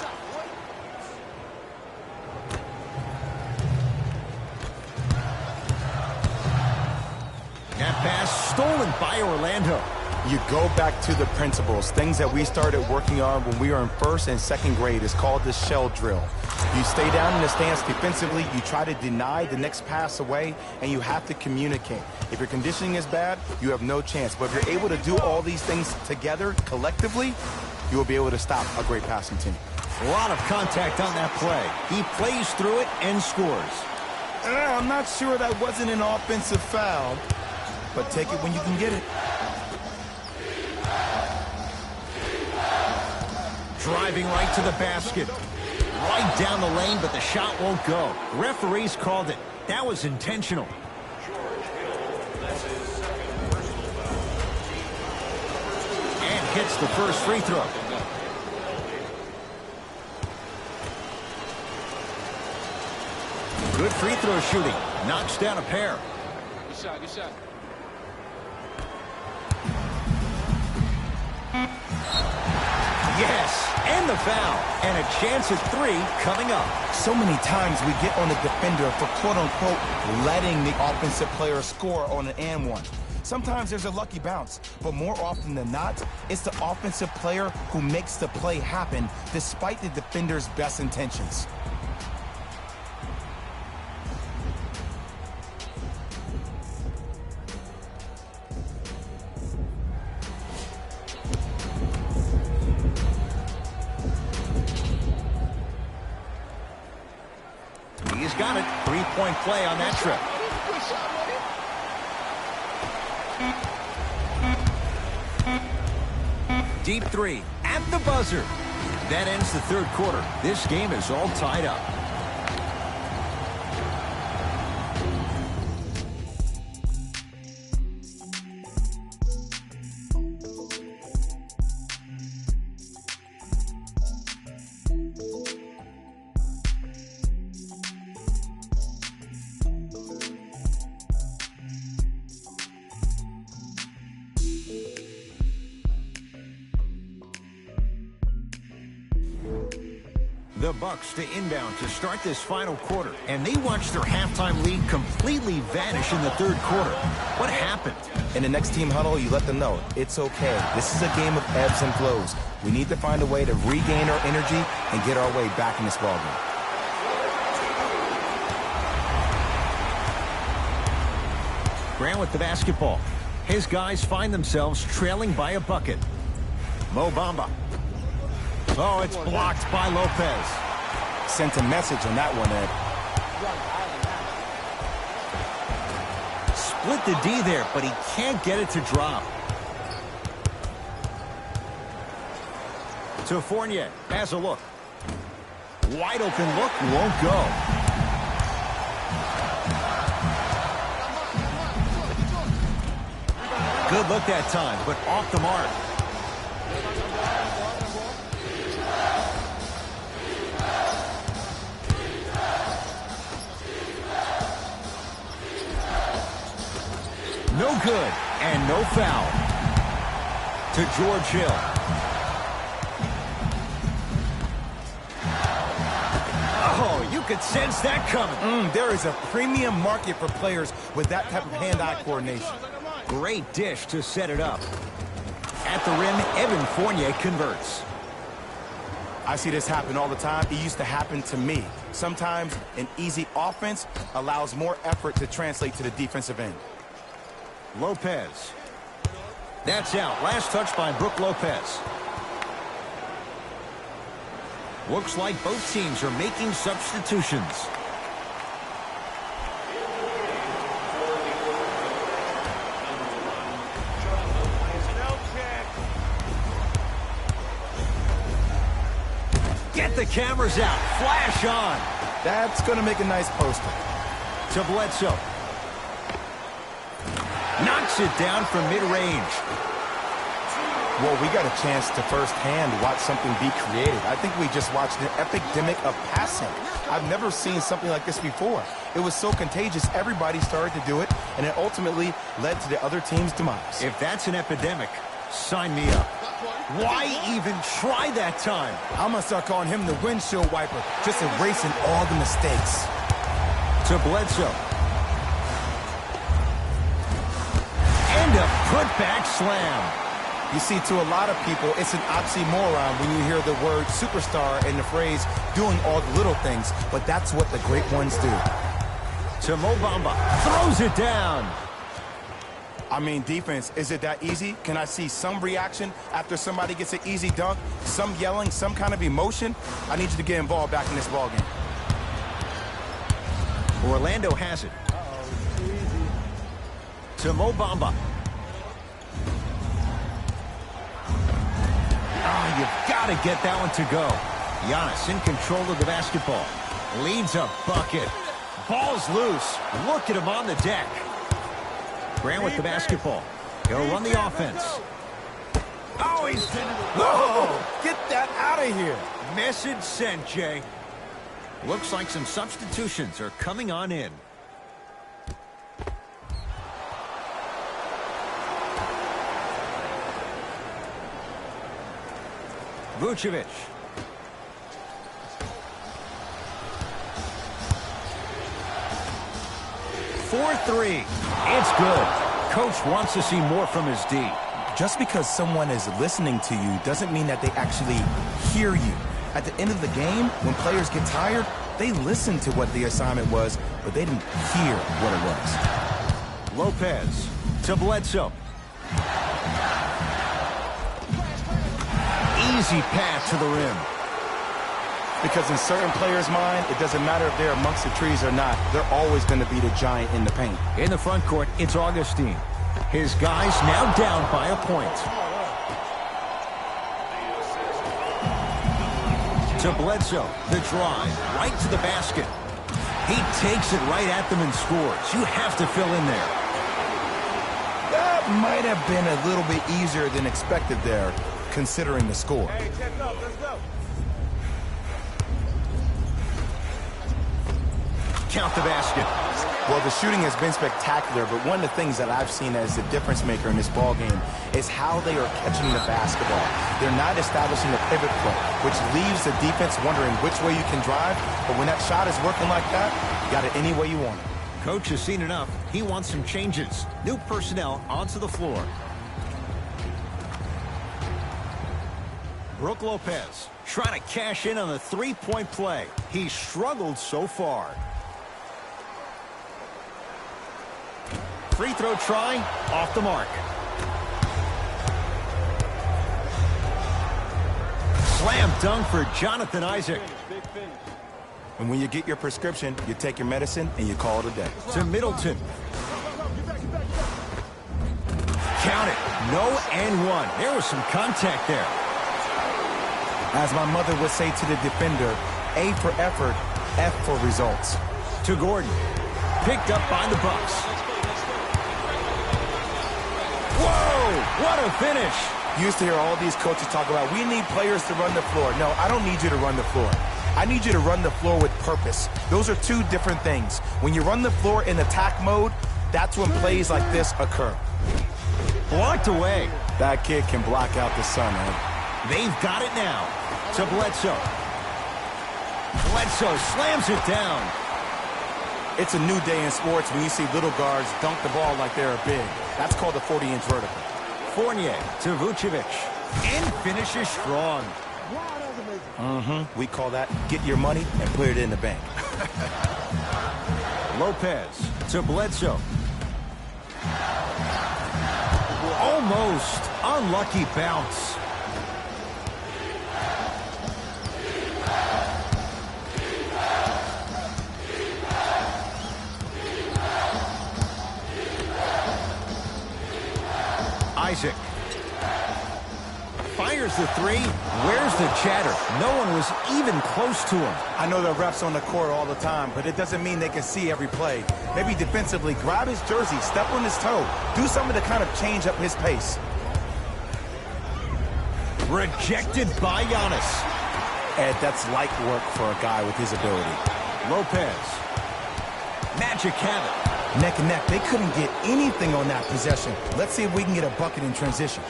That pass stolen by Orlando. You go back to the principles, things that we started working on when we were in first and second grade. It's called the shell drill. You stay down in the stance defensively, you try to deny the next pass away, and you have to communicate. If your conditioning is bad, you have no chance. But if you're able to do all these things together, collectively, you will be able to stop a great passing team. A lot of contact on that play. He plays through it and scores. I'm not sure that wasn't an offensive foul, but take it when you can get it. Driving right to the basket. Right down the lane, but the shot won't go. Referees called it. That was intentional. And hits the first free throw. Good free throw shooting. Knocks down a pair. Good shot, good shot. Yes, and the foul. And a chance at three coming up. So many times we get on the defender for quote-unquote letting the offensive player score on an and one. Sometimes there's a lucky bounce, but more often than not, it's the offensive player who makes the play happen despite the defender's best intentions. He's got it. Three-point play on that trip. Deep three at the buzzer. That ends the third quarter. This game is all tied up. The Bucks to inbound to start this final quarter, and they watched their halftime lead completely vanish in the third quarter. What happened? In the next team huddle, you let them know it's okay. This is a game of ebbs and flows. We need to find a way to regain our energy and get our way back in this ballgame. Grant with the basketball. His guys find themselves trailing by a bucket. Mo Bamba. Oh, it's blocked by Lopez. Sent a message on that one, Ed. Split the D there, but he can't get it to drop. To Fournier, has a look. Wide open look, won't go. Good look that time, but off the mark. No good, and no foul. To George Hill. Oh, you could sense that coming. There is a premium market for players with that type of hand-eye coordination. Great dish to set it up. At the rim, Evan Fournier converts. I see this happen all the time. It used to happen to me. Sometimes an easy offense allows more effort to translate to the defensive end. Lopez. That's out. Last touch by Brook Lopez. Looks like both teams are making substitutions. Get the cameras out. Flash on. That's going to make a nice poster. To Bledsoe. Knocks it down from mid-range. Well, we got a chance to firsthand watch something be created. I think we just watched an epidemic of passing. I've never seen something like this before. It was so contagious, everybody started to do it, and it ultimately led to the other team's demise. If that's an epidemic, sign me up. Why even try that time? I'm going to start calling him the windshield wiper, just erasing all the mistakes. To Bledsoe. And a putback slam. You see, to a lot of people, it's an oxymoron when you hear the word superstar and the phrase doing all the little things, but that's what the great ones do. To Mo Bamba. Throws it down. I mean, defense, is it that easy? Can I see some reaction after somebody gets an easy dunk? Some yelling, some kind of emotion? I need you to get involved back in this ballgame. Orlando has it. To Mo Bamba. Oh, you've got to get that one to go. Giannis in control of the basketball. Leads a bucket. Ball's loose. Look at him on the deck. Grant with the basketball. He'll run the offense. Oh, he's... Whoa! Get that out of here! Message sent, Jay. Looks like some substitutions are coming on in. Vucevic. For three. It's good. Coach wants to see more from his D. Just because someone is listening to you doesn't mean that they actually hear you. At the end of the game, when players get tired, they listen to what the assignment was, but they didn't hear what it was. Lopez to Bledsoe. Easy pass to the rim. Because in certain players' mind, it doesn't matter if they're amongst the trees or not. They're always going to be the giant in the paint. In the front court, it's Augustine. His guys now down by a point. To Bledsoe, the drive, right to the basket. He takes it right at them and scores. You have to fill in there. That might have been a little bit easier than expected there, considering the score. Hey, check up. Let's go. Count the basket. Well, the shooting has been spectacular, but one of the things that I've seen as the difference maker in this ballgame is how they are catching the basketball. They're not establishing a pivot play, which leaves the defense wondering which way you can drive, but when that shot is working like that, you got it any way you want it. Coach has seen enough. He wants some changes. New personnel onto the floor. Brook Lopez trying to cash in on the three-point play. He's struggled so far. Free throw try, off the mark. Slam dunk for Jonathan Isaac. Big finish. And when you get your prescription, you take your medicine and you call it a day. To Middleton. Count it. No and one. There was some contact there. As my mother would say to the defender, A for effort, F for results. To Gordon. Picked up by the Bucks. Whoa! What a finish! You used to hear all these coaches talk about, we need players to run the floor. No, I don't need you to run the floor. I need you to run the floor with purpose. Those are two different things. When you run the floor in attack mode, that's when plays like this occur. Blocked away. That kid can block out the sun, man. They've got it now. To Bledsoe. Bledsoe slams it down. It's a new day in sports when you see little guards dunk the ball like they're big. That's called a 40-inch vertical. Fournier to Vucevic. And finishes strong. We call that get your money and put it in the bank. Lopez to Bledsoe. Almost. Unlucky bounce. Isaac fires the three. Where's the chatter? No one was even close to him. I know the refs on the court all the time, but it doesn't mean they can see every play. Maybe defensively, grab his jersey, step on his toe, do something to kind of change up his pace. Rejected by Giannis. Ed, that's light work for a guy with his ability. Lopez. Magic have it. Neck and neck, they couldn't get anything on that possession. Let's see if we can get a bucket in transition.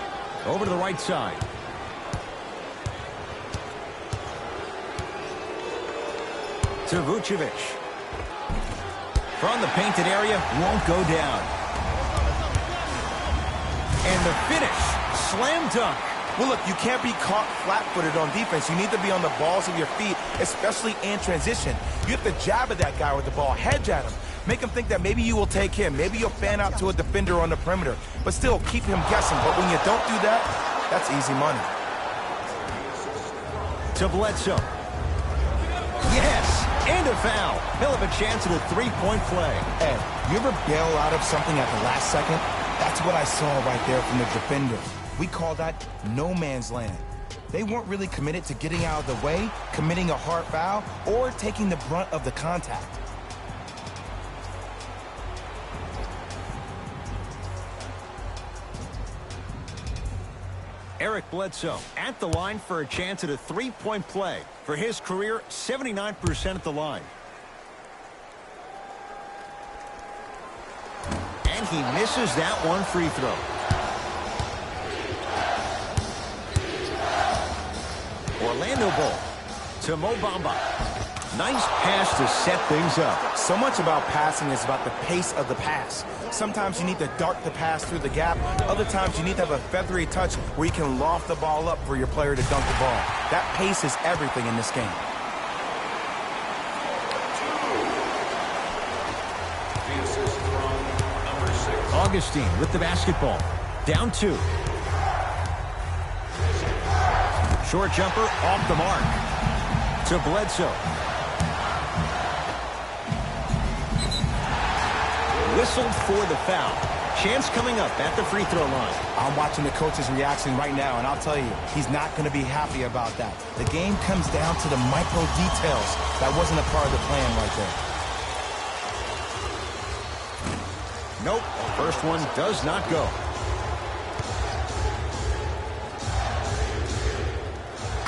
Over to the right side. To Vucevic. From the painted area, won't go down. And the finish, slam dunk. Well, look, you can't be caught flat-footed on defense. You need to be on the balls of your feet, especially in transition. You have to jab at that guy with the ball, hedge at him. Make him think that maybe you will take him. Maybe you'll fan out to a defender on the perimeter. But still, keep him guessing. But when you don't do that, that's easy money. To Bledsoe. Yes, and a foul. He'll have a chance at a three-point play. Ed, you ever bail out of something at the last second? That's what I saw right there from the defender. We call that no man's land. They weren't really committed to getting out of the way, committing a hard foul, or taking the brunt of the contact. Eric Bledsoe at the line for a chance at a three-point play. For his career, 79% at the line. And he misses that one free throw. Orlando Ball to Mo Bamba. Nice pass to set things up. So much about passing is about the pace of the pass. Sometimes you need to dart the pass through the gap. Other times you need to have a feathery touch where you can loft the ball up for your player to dunk the ball. That pace is everything in this game. The assist from number 6. Augustine with the basketball. Down 2. Short jumper off the mark. To Bledsoe. Whistled for the foul. Chance coming up at the free throw line. I'm watching the coach's reaction right now, and I'll tell you, he's not going to be happy about that. The game comes down to the micro details. That wasn't a part of the plan right there. Nope, first one does not go.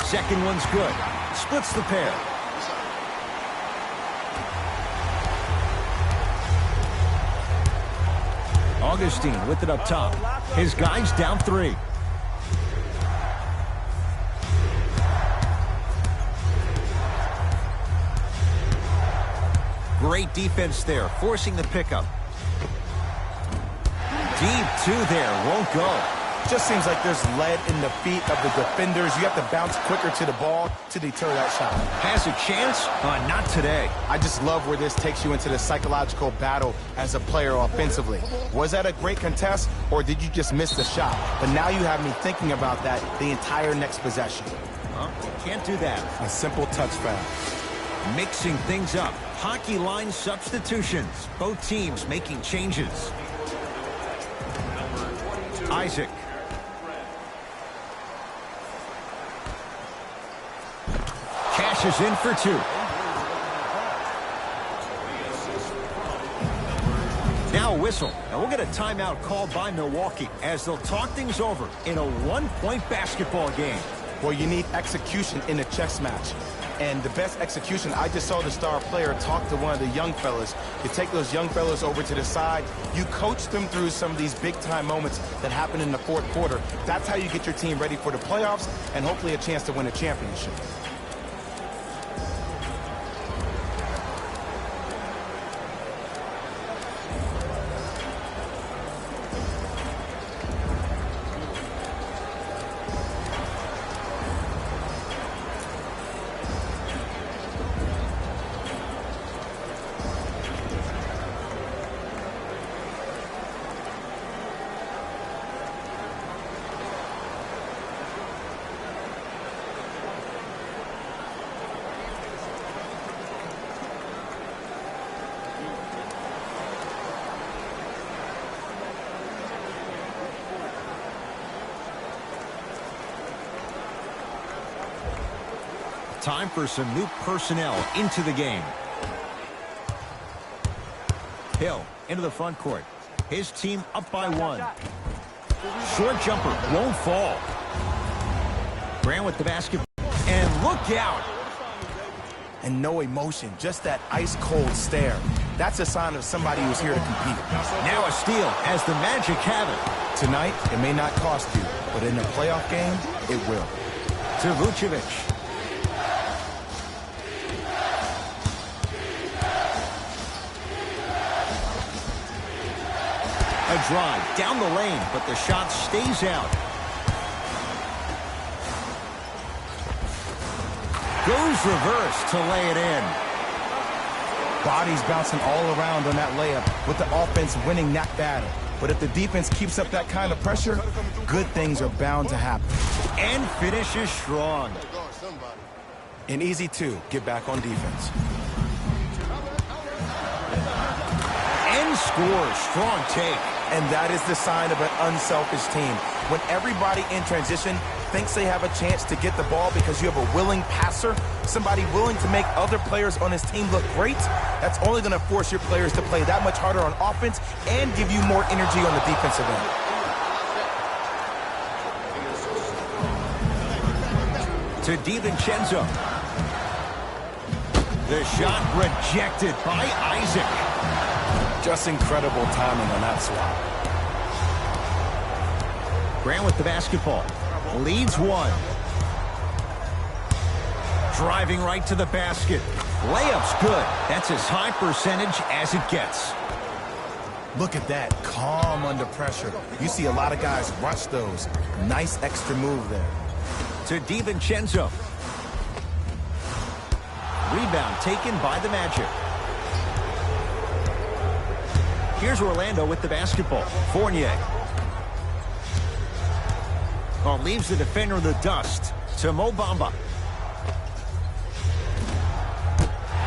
Second one's good. Splits the pair. Augustine with it up top. His guys down 3. Great defense there, forcing the pickup. Deep 2 there, won't go. Just seems like there's lead in the feet of the defenders. You have to bounce quicker to the ball to deter that shot. Has a chance? Not today. I just love where this takes you into the psychological battle as a player offensively. Was that a great contest, or did you just miss the shot? But now you have me thinking about that the entire next possession. Well, can't do that. A simple touch foul. Mixing things up. Hockey line substitutions. Both teams making changes. Isaac. Cashes in for 2. Now a whistle, and we'll get a timeout called by Milwaukee as they'll talk things over in a one-point basketball game. Well, you need execution in a chess match. And the best execution, I just saw the star player talk to one of the young fellas. You take those young fellas over to the side. You coach them through some of these big-time moments that happen in the fourth quarter. That's how you get your team ready for the playoffs and hopefully a chance to win a championship. Time for some new personnel into the game. Hill into the front court. His team up by 1. Short jumper won't fall. Grant with the basketball. And look out. And no emotion, just that ice-cold stare. That's a sign of somebody who's here to compete. Now a steal as the Magic have it. Tonight, it may not cost you, but in a playoff game, it will. To Vucevic. A drive down the lane, but the shot stays out. Goes reverse to lay it in. Bodies bouncing all around on that layup with the offense winning that battle. But if the defense keeps up that kind of pressure, good things are bound to happen. And finishes strong. And easy, too. Get back on defense. And scores. Strong take. And that is the sign of an unselfish team. When everybody in transition thinks they have a chance to get the ball because you have a willing passer, somebody willing to make other players on his team look great, that's only going to force your players to play that much harder on offense and give you more energy on the defensive end. To DiVincenzo. The shot rejected by Isaac. Just incredible timing on that swap. Grant with the basketball. Leads 1. Driving right to the basket. Layup's good. That's as high percentage as it gets. Look at that. Calm under pressure. You see a lot of guys rush those. Nice extra move there. To DiVincenzo. Rebound taken by the Magic. Here's Orlando with the basketball. Fournier. Oh, leaves the defender in the dust. To Mo Bamba.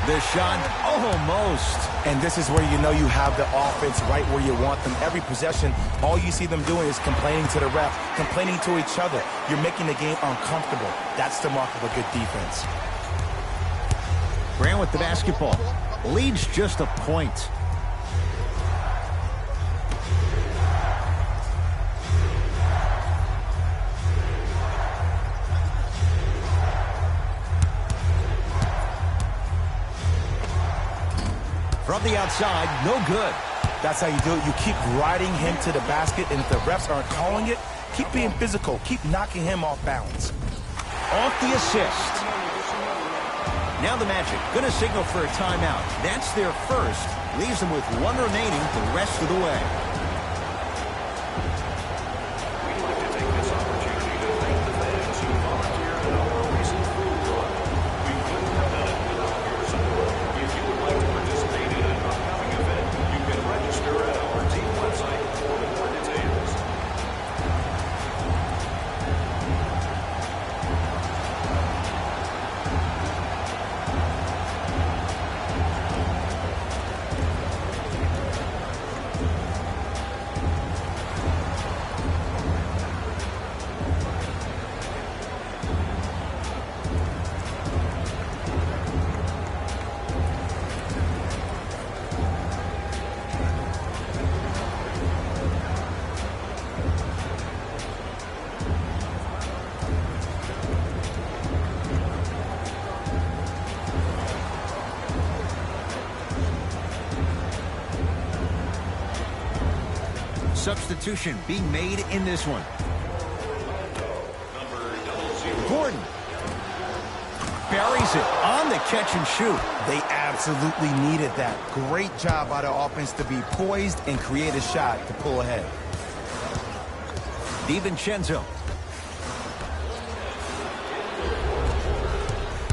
The shot almost. And this is where you know you have the offense right where you want them. Every possession, all you see them doing is complaining to the ref, complaining to each other. You're making the game uncomfortable. That's the mark of a good defense. Grant with the basketball. Leads just a point. From the outside, no good. That's how you do it. You keep riding him to the basket, and if the refs aren't calling it, keep being physical. Keep knocking him off balance. Off the assist. Now the Magic going to signal for a timeout. That's their first. Leaves them with 1 remaining the rest of the way. We'd like to take this opportunity to thank the fans who volunteered in our recent food run. We couldn't have done it without your support. If you would like to participate in an upcoming event, you can register at our team website for more details. Substitution being made in this one. Gordon buries it on the catch and shoot. They absolutely needed that. Great job by the offense to be poised and create a shot to pull ahead. DiVincenzo.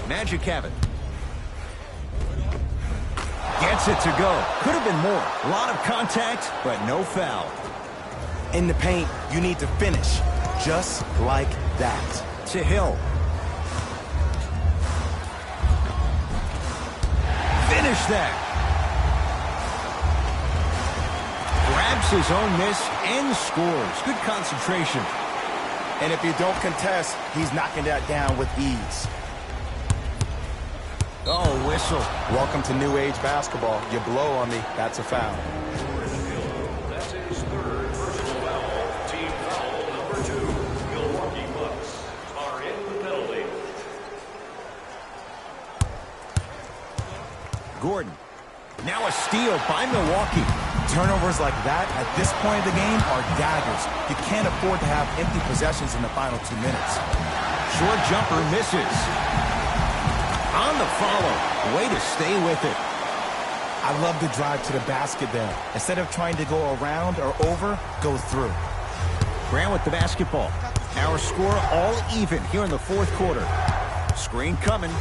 Magic have it. Gets it to go. Could have been more. A lot of contact, but no foul. In the paint, you need to finish just like that. To Hill. Finish that. Grabs his own miss and scores. Good concentration. And if you don't contest, he's knocking that down with ease. Oh, whistle. Welcome to new age basketball. You blow on me, that's a foul. That's his third personal foul. Team foul number 2. Milwaukee Bucks are in the penalty. Gordon. Now a steal by Milwaukee. Turnovers like that at this point of the game are daggers. You can't afford to have empty possessions in the final 2 minutes. Short jumper misses. On the follow. Way to stay with it. I love the drive to the basket there. Instead of trying to go around or over, go through. Grant with the basketball. Our score all even here in the fourth quarter. Screen coming.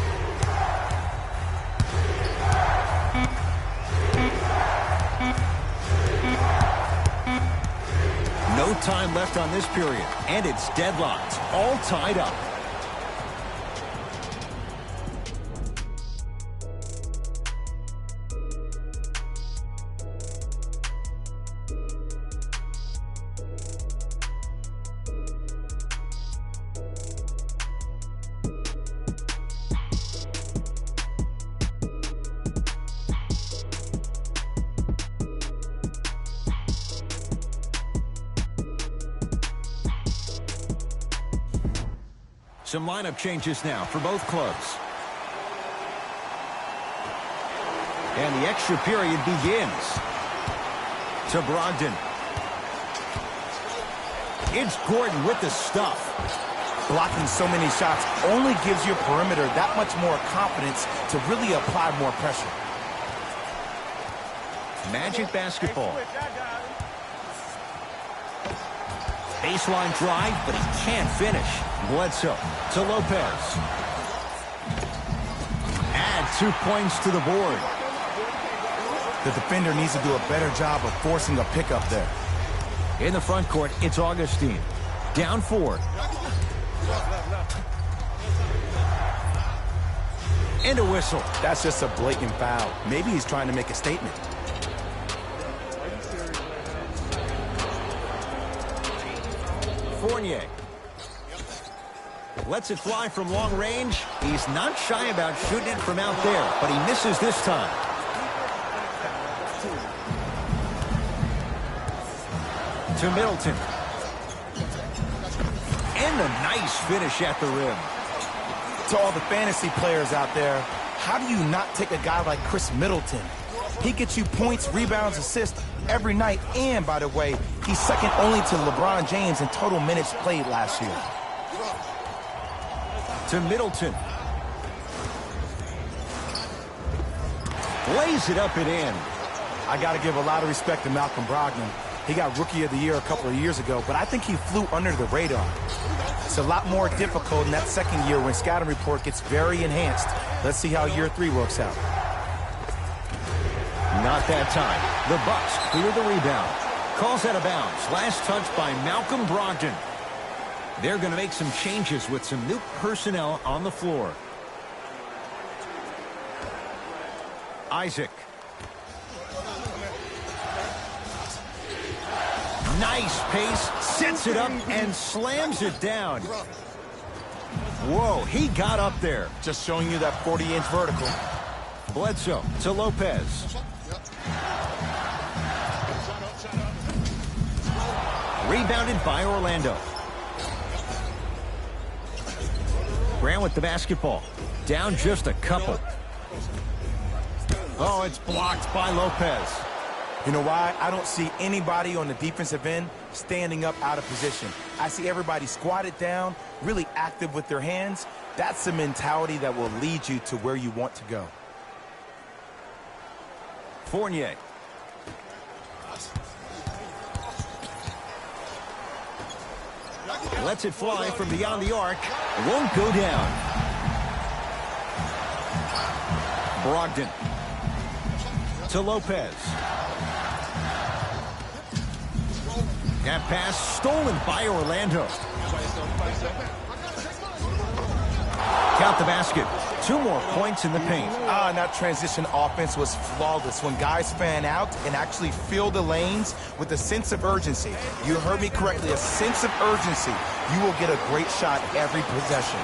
No time left on this period, and it's deadlocked, all tied up. Some lineup changes now for both clubs. And the extra period begins. To Brogdon. It's Gordon with the stuff. Blocking so many shots only gives your perimeter that much more confidence to really apply more pressure. Magic basketball. Baseline drive, but he can't finish. Bledsoe to Lopez. Add 2 points to the board. The defender needs to do a better job of forcing a pickup there. In the front court, it's Augustine. Down 4. And a whistle. That's just a blatant foul. Maybe he's trying to make a statement. Fournier lets it fly from long range. He's not shy about shooting it from out there, but he misses this time. To Middleton. And a nice finish at the rim. To all the fantasy players out there, how do you not take a guy like Chris Middleton? He gets you points, rebounds, assists every night, and by the way, he's second only to LeBron James in total minutes played last year. To Middleton. Lays it up and in. I got to give a lot of respect to Malcolm Brogdon. He got Rookie of the Year a couple of years ago, but I think he flew under the radar. It's a lot more difficult in that second year when scouting report gets very enhanced. Let's see how year 3 works out. Not that time. The Bucks clear the rebound. Calls out of bounds. Last touch by Malcolm Brogdon. They're going to make some changes with some new personnel on the floor. Isaac. Nice pace. Sets it up and slams it down. Whoa, he got up there. Just showing you that 40-inch vertical. Bledsoe to Lopez. Rebounded by Orlando. Grant with the basketball. Down just a couple. Oh, it's blocked by Lopez. You know why? I don't see anybody on the defensive end standing up out of position. I see everybody squatted down, really active with their hands. That's the mentality that will lead you to where you want to go. Fournier. Lets it fly from beyond the arc. Won't go down. Brogdon. To Lopez. That pass stolen by Orlando. Count the basket. 2 more points in the paint. And that transition offense was flawless when guys fan out and actually fill the lanes with a sense of urgency. You heard me correctly, a sense of urgency. You will get a great shot every possession.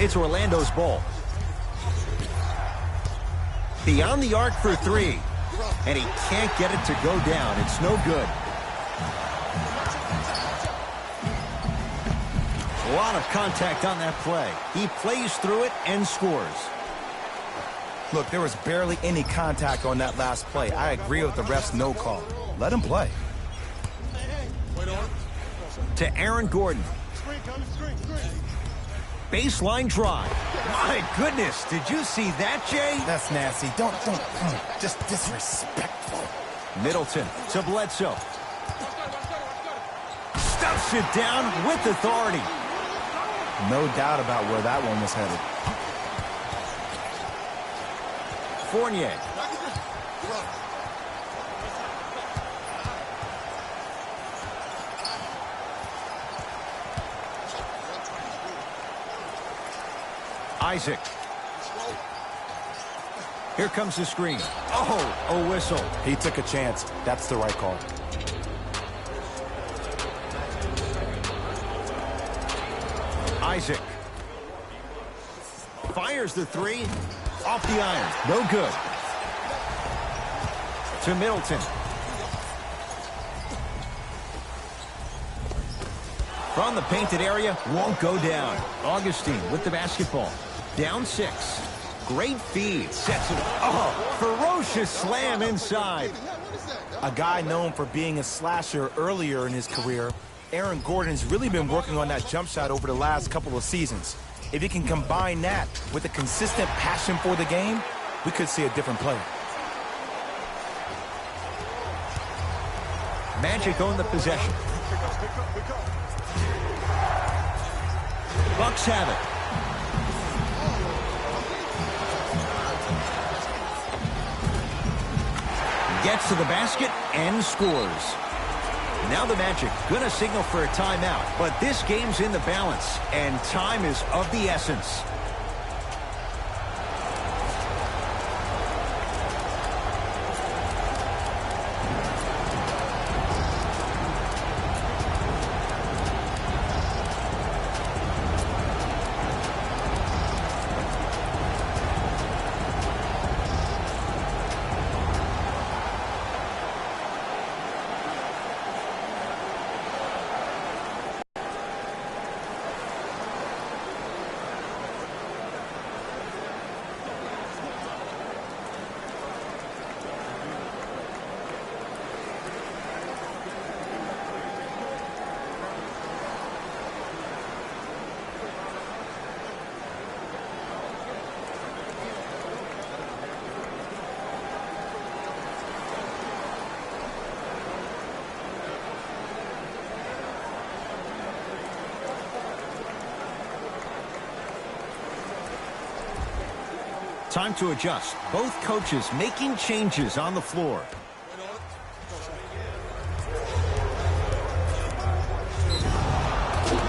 It's Orlando's ball. Beyond the arc for three. And he can't get it to go down. It's no good. A lot of contact on that play. He plays through it and scores. Look, there was barely any contact on that last play. I agree with the ref's no call. Let him play. To Aaron Gordon. Baseline drive. My goodness, did you see that, Jay? That's nasty. Just disrespectful. Middleton to Bledsoe. Stuffs it down with authority. No doubt about where that one was headed. Fournier. Isaac. Here comes the screen. Oh, a whistle. He took a chance. That's the right call. Isaac. Fires the three. Off the iron. No good. To Middleton. From the painted area, won't go down. Augustine with the basketball. Down 6. Great feed. Sets it. Oh, ferocious slam inside. A guy known for being a slasher earlier in his career, Aaron Gordon's really been working on that jump shot over the last couple of seasons. If he can combine that with a consistent passion for the game, we could see a different player. Magic own the possession. Bucks have it. Gets to the basket and scores. Now the Magic gonna signal for a timeout, but this game's in the balance, and time is of the essence. Time to adjust. Both coaches making changes on the floor.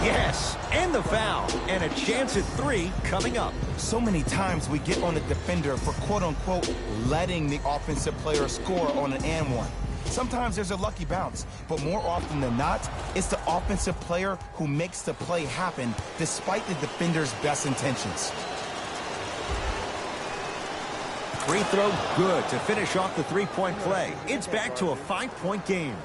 Yes, and the foul. And a chance at 3 coming up. So many times we get on the defender for quote-unquote letting the offensive player score on an and one. Sometimes there's a lucky bounce, but more often than not, it's the offensive player who makes the play happen despite the defender's best intentions. Free throw good to finish off the three-point play. It's back to a 5-point game.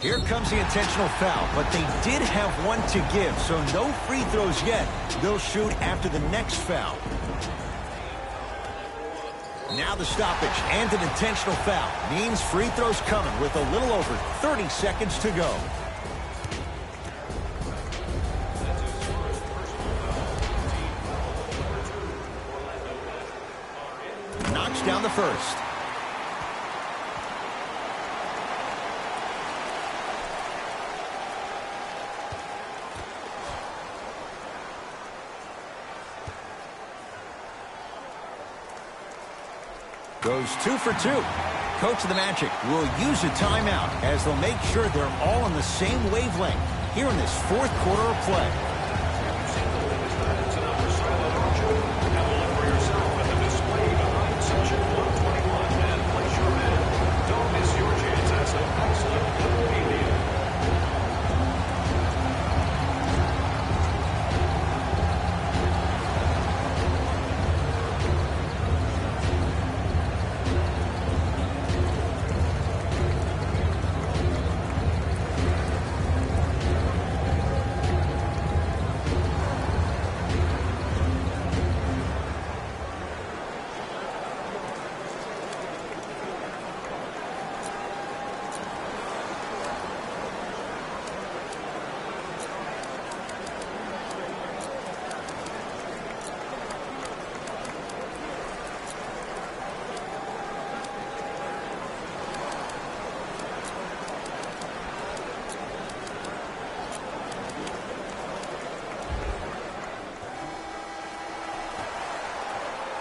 Here comes the intentional foul, but they did have one to give, so no free throws yet. They'll shoot after the next foul. Now the stoppage and an intentional foul means free throws coming with a little over 30 seconds to go. Knocks down the first. Goes 2 for 2. Coach of the Magic will use a timeout as they'll make sure they're all on the same wavelength here in this fourth quarter of play.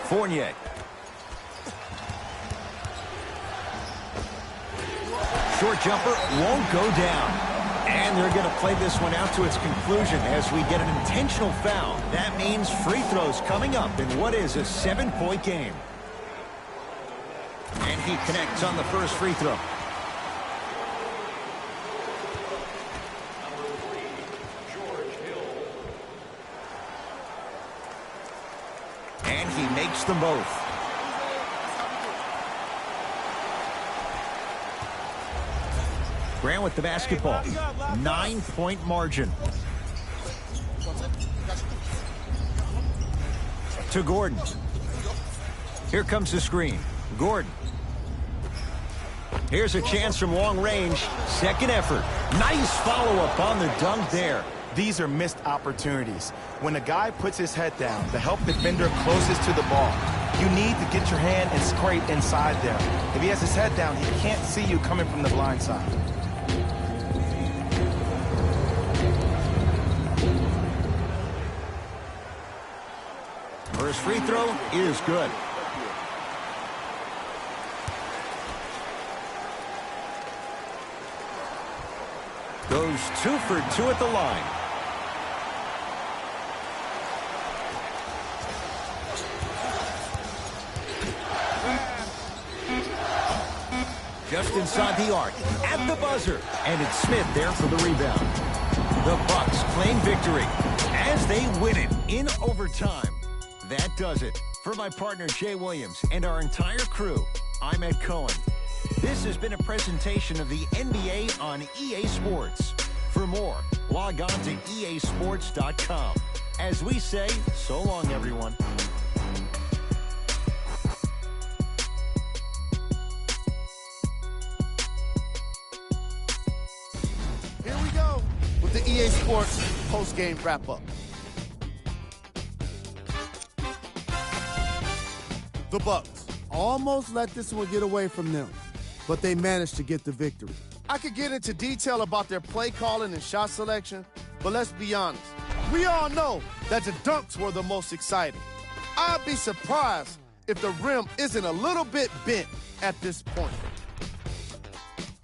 Fournier. Short jumper won't go down. And they're going to play this one out to its conclusion as we get an intentional foul. That means free throws coming up in what is a 7-point game. And he connects on the first free throw. And he makes them both. Grant with the basketball. 9-point margin. To Gordon. Here comes the screen. Gordon. Here's a chance from long range. Second effort. Nice follow-up on the dunk there. These are missed opportunities. When a guy puts his head down to help the defender closest to the ball, you need to get your hand and scrape inside there. If he has his head down, he can't see you coming from the blind side. First free throw is good. Goes 2 for 2 at the line. Just inside the arc, at the buzzer, and it's Smith there for the rebound. The Bucks claim victory as they win it in overtime. That does it. For my partner Jay Williams and our entire crew, I'm Ed Cohen. This has been a presentation of the NBA on EA Sports. For more, log on to easports.com. As we say, so long, everyone. Here we go with the EA Sports post-game wrap-up. The Bucks almost let this one get away from them, but they managed to get the victory. I could get into detail about their play calling and shot selection, but let's be honest. We all know that the dunks were the most exciting. I'd be surprised if the rim isn't a little bit bent at this point.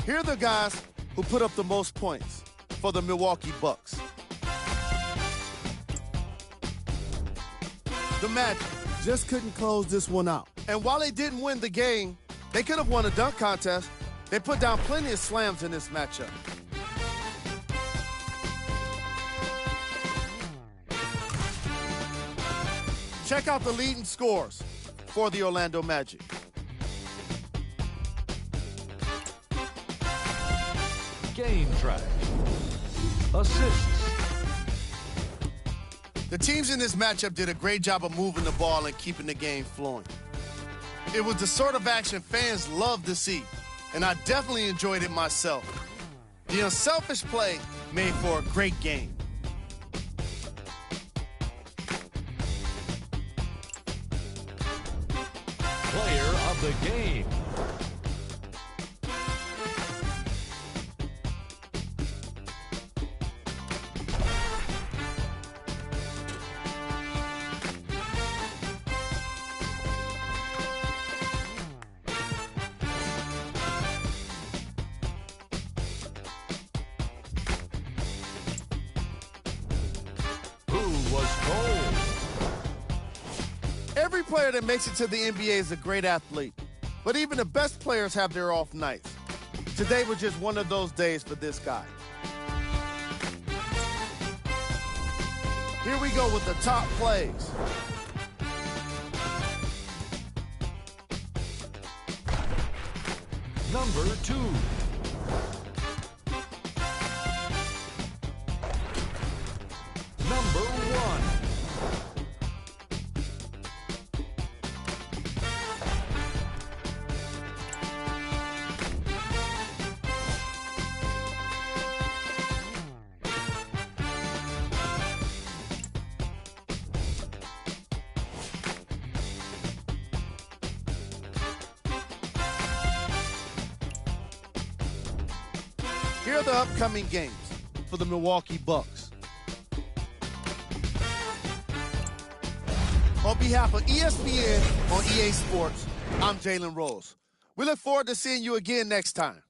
Here are the guys who put up the most points for the Milwaukee Bucks. The Magic just couldn't close this one out. And while they didn't win the game, they could have won a dunk contest. They put down plenty of slams in this matchup. Check out the leading scores for the Orlando Magic. Game track. Assists. The teams in this matchup did a great job of moving the ball and keeping the game flowing. It was the sort of action fans love to see, and I definitely enjoyed it myself. The unselfish play made for a great game. Player of the game. Every player that makes it to the NBA is a great athlete, but even the best players have their off nights. Today was just one of those days for this guy. Here we go with the top plays. Number 2. Number 1. Here are the upcoming games for the Milwaukee Bucks. On behalf of ESPN on EA Sports, I'm Jalen Rose. We look forward to seeing you again next time.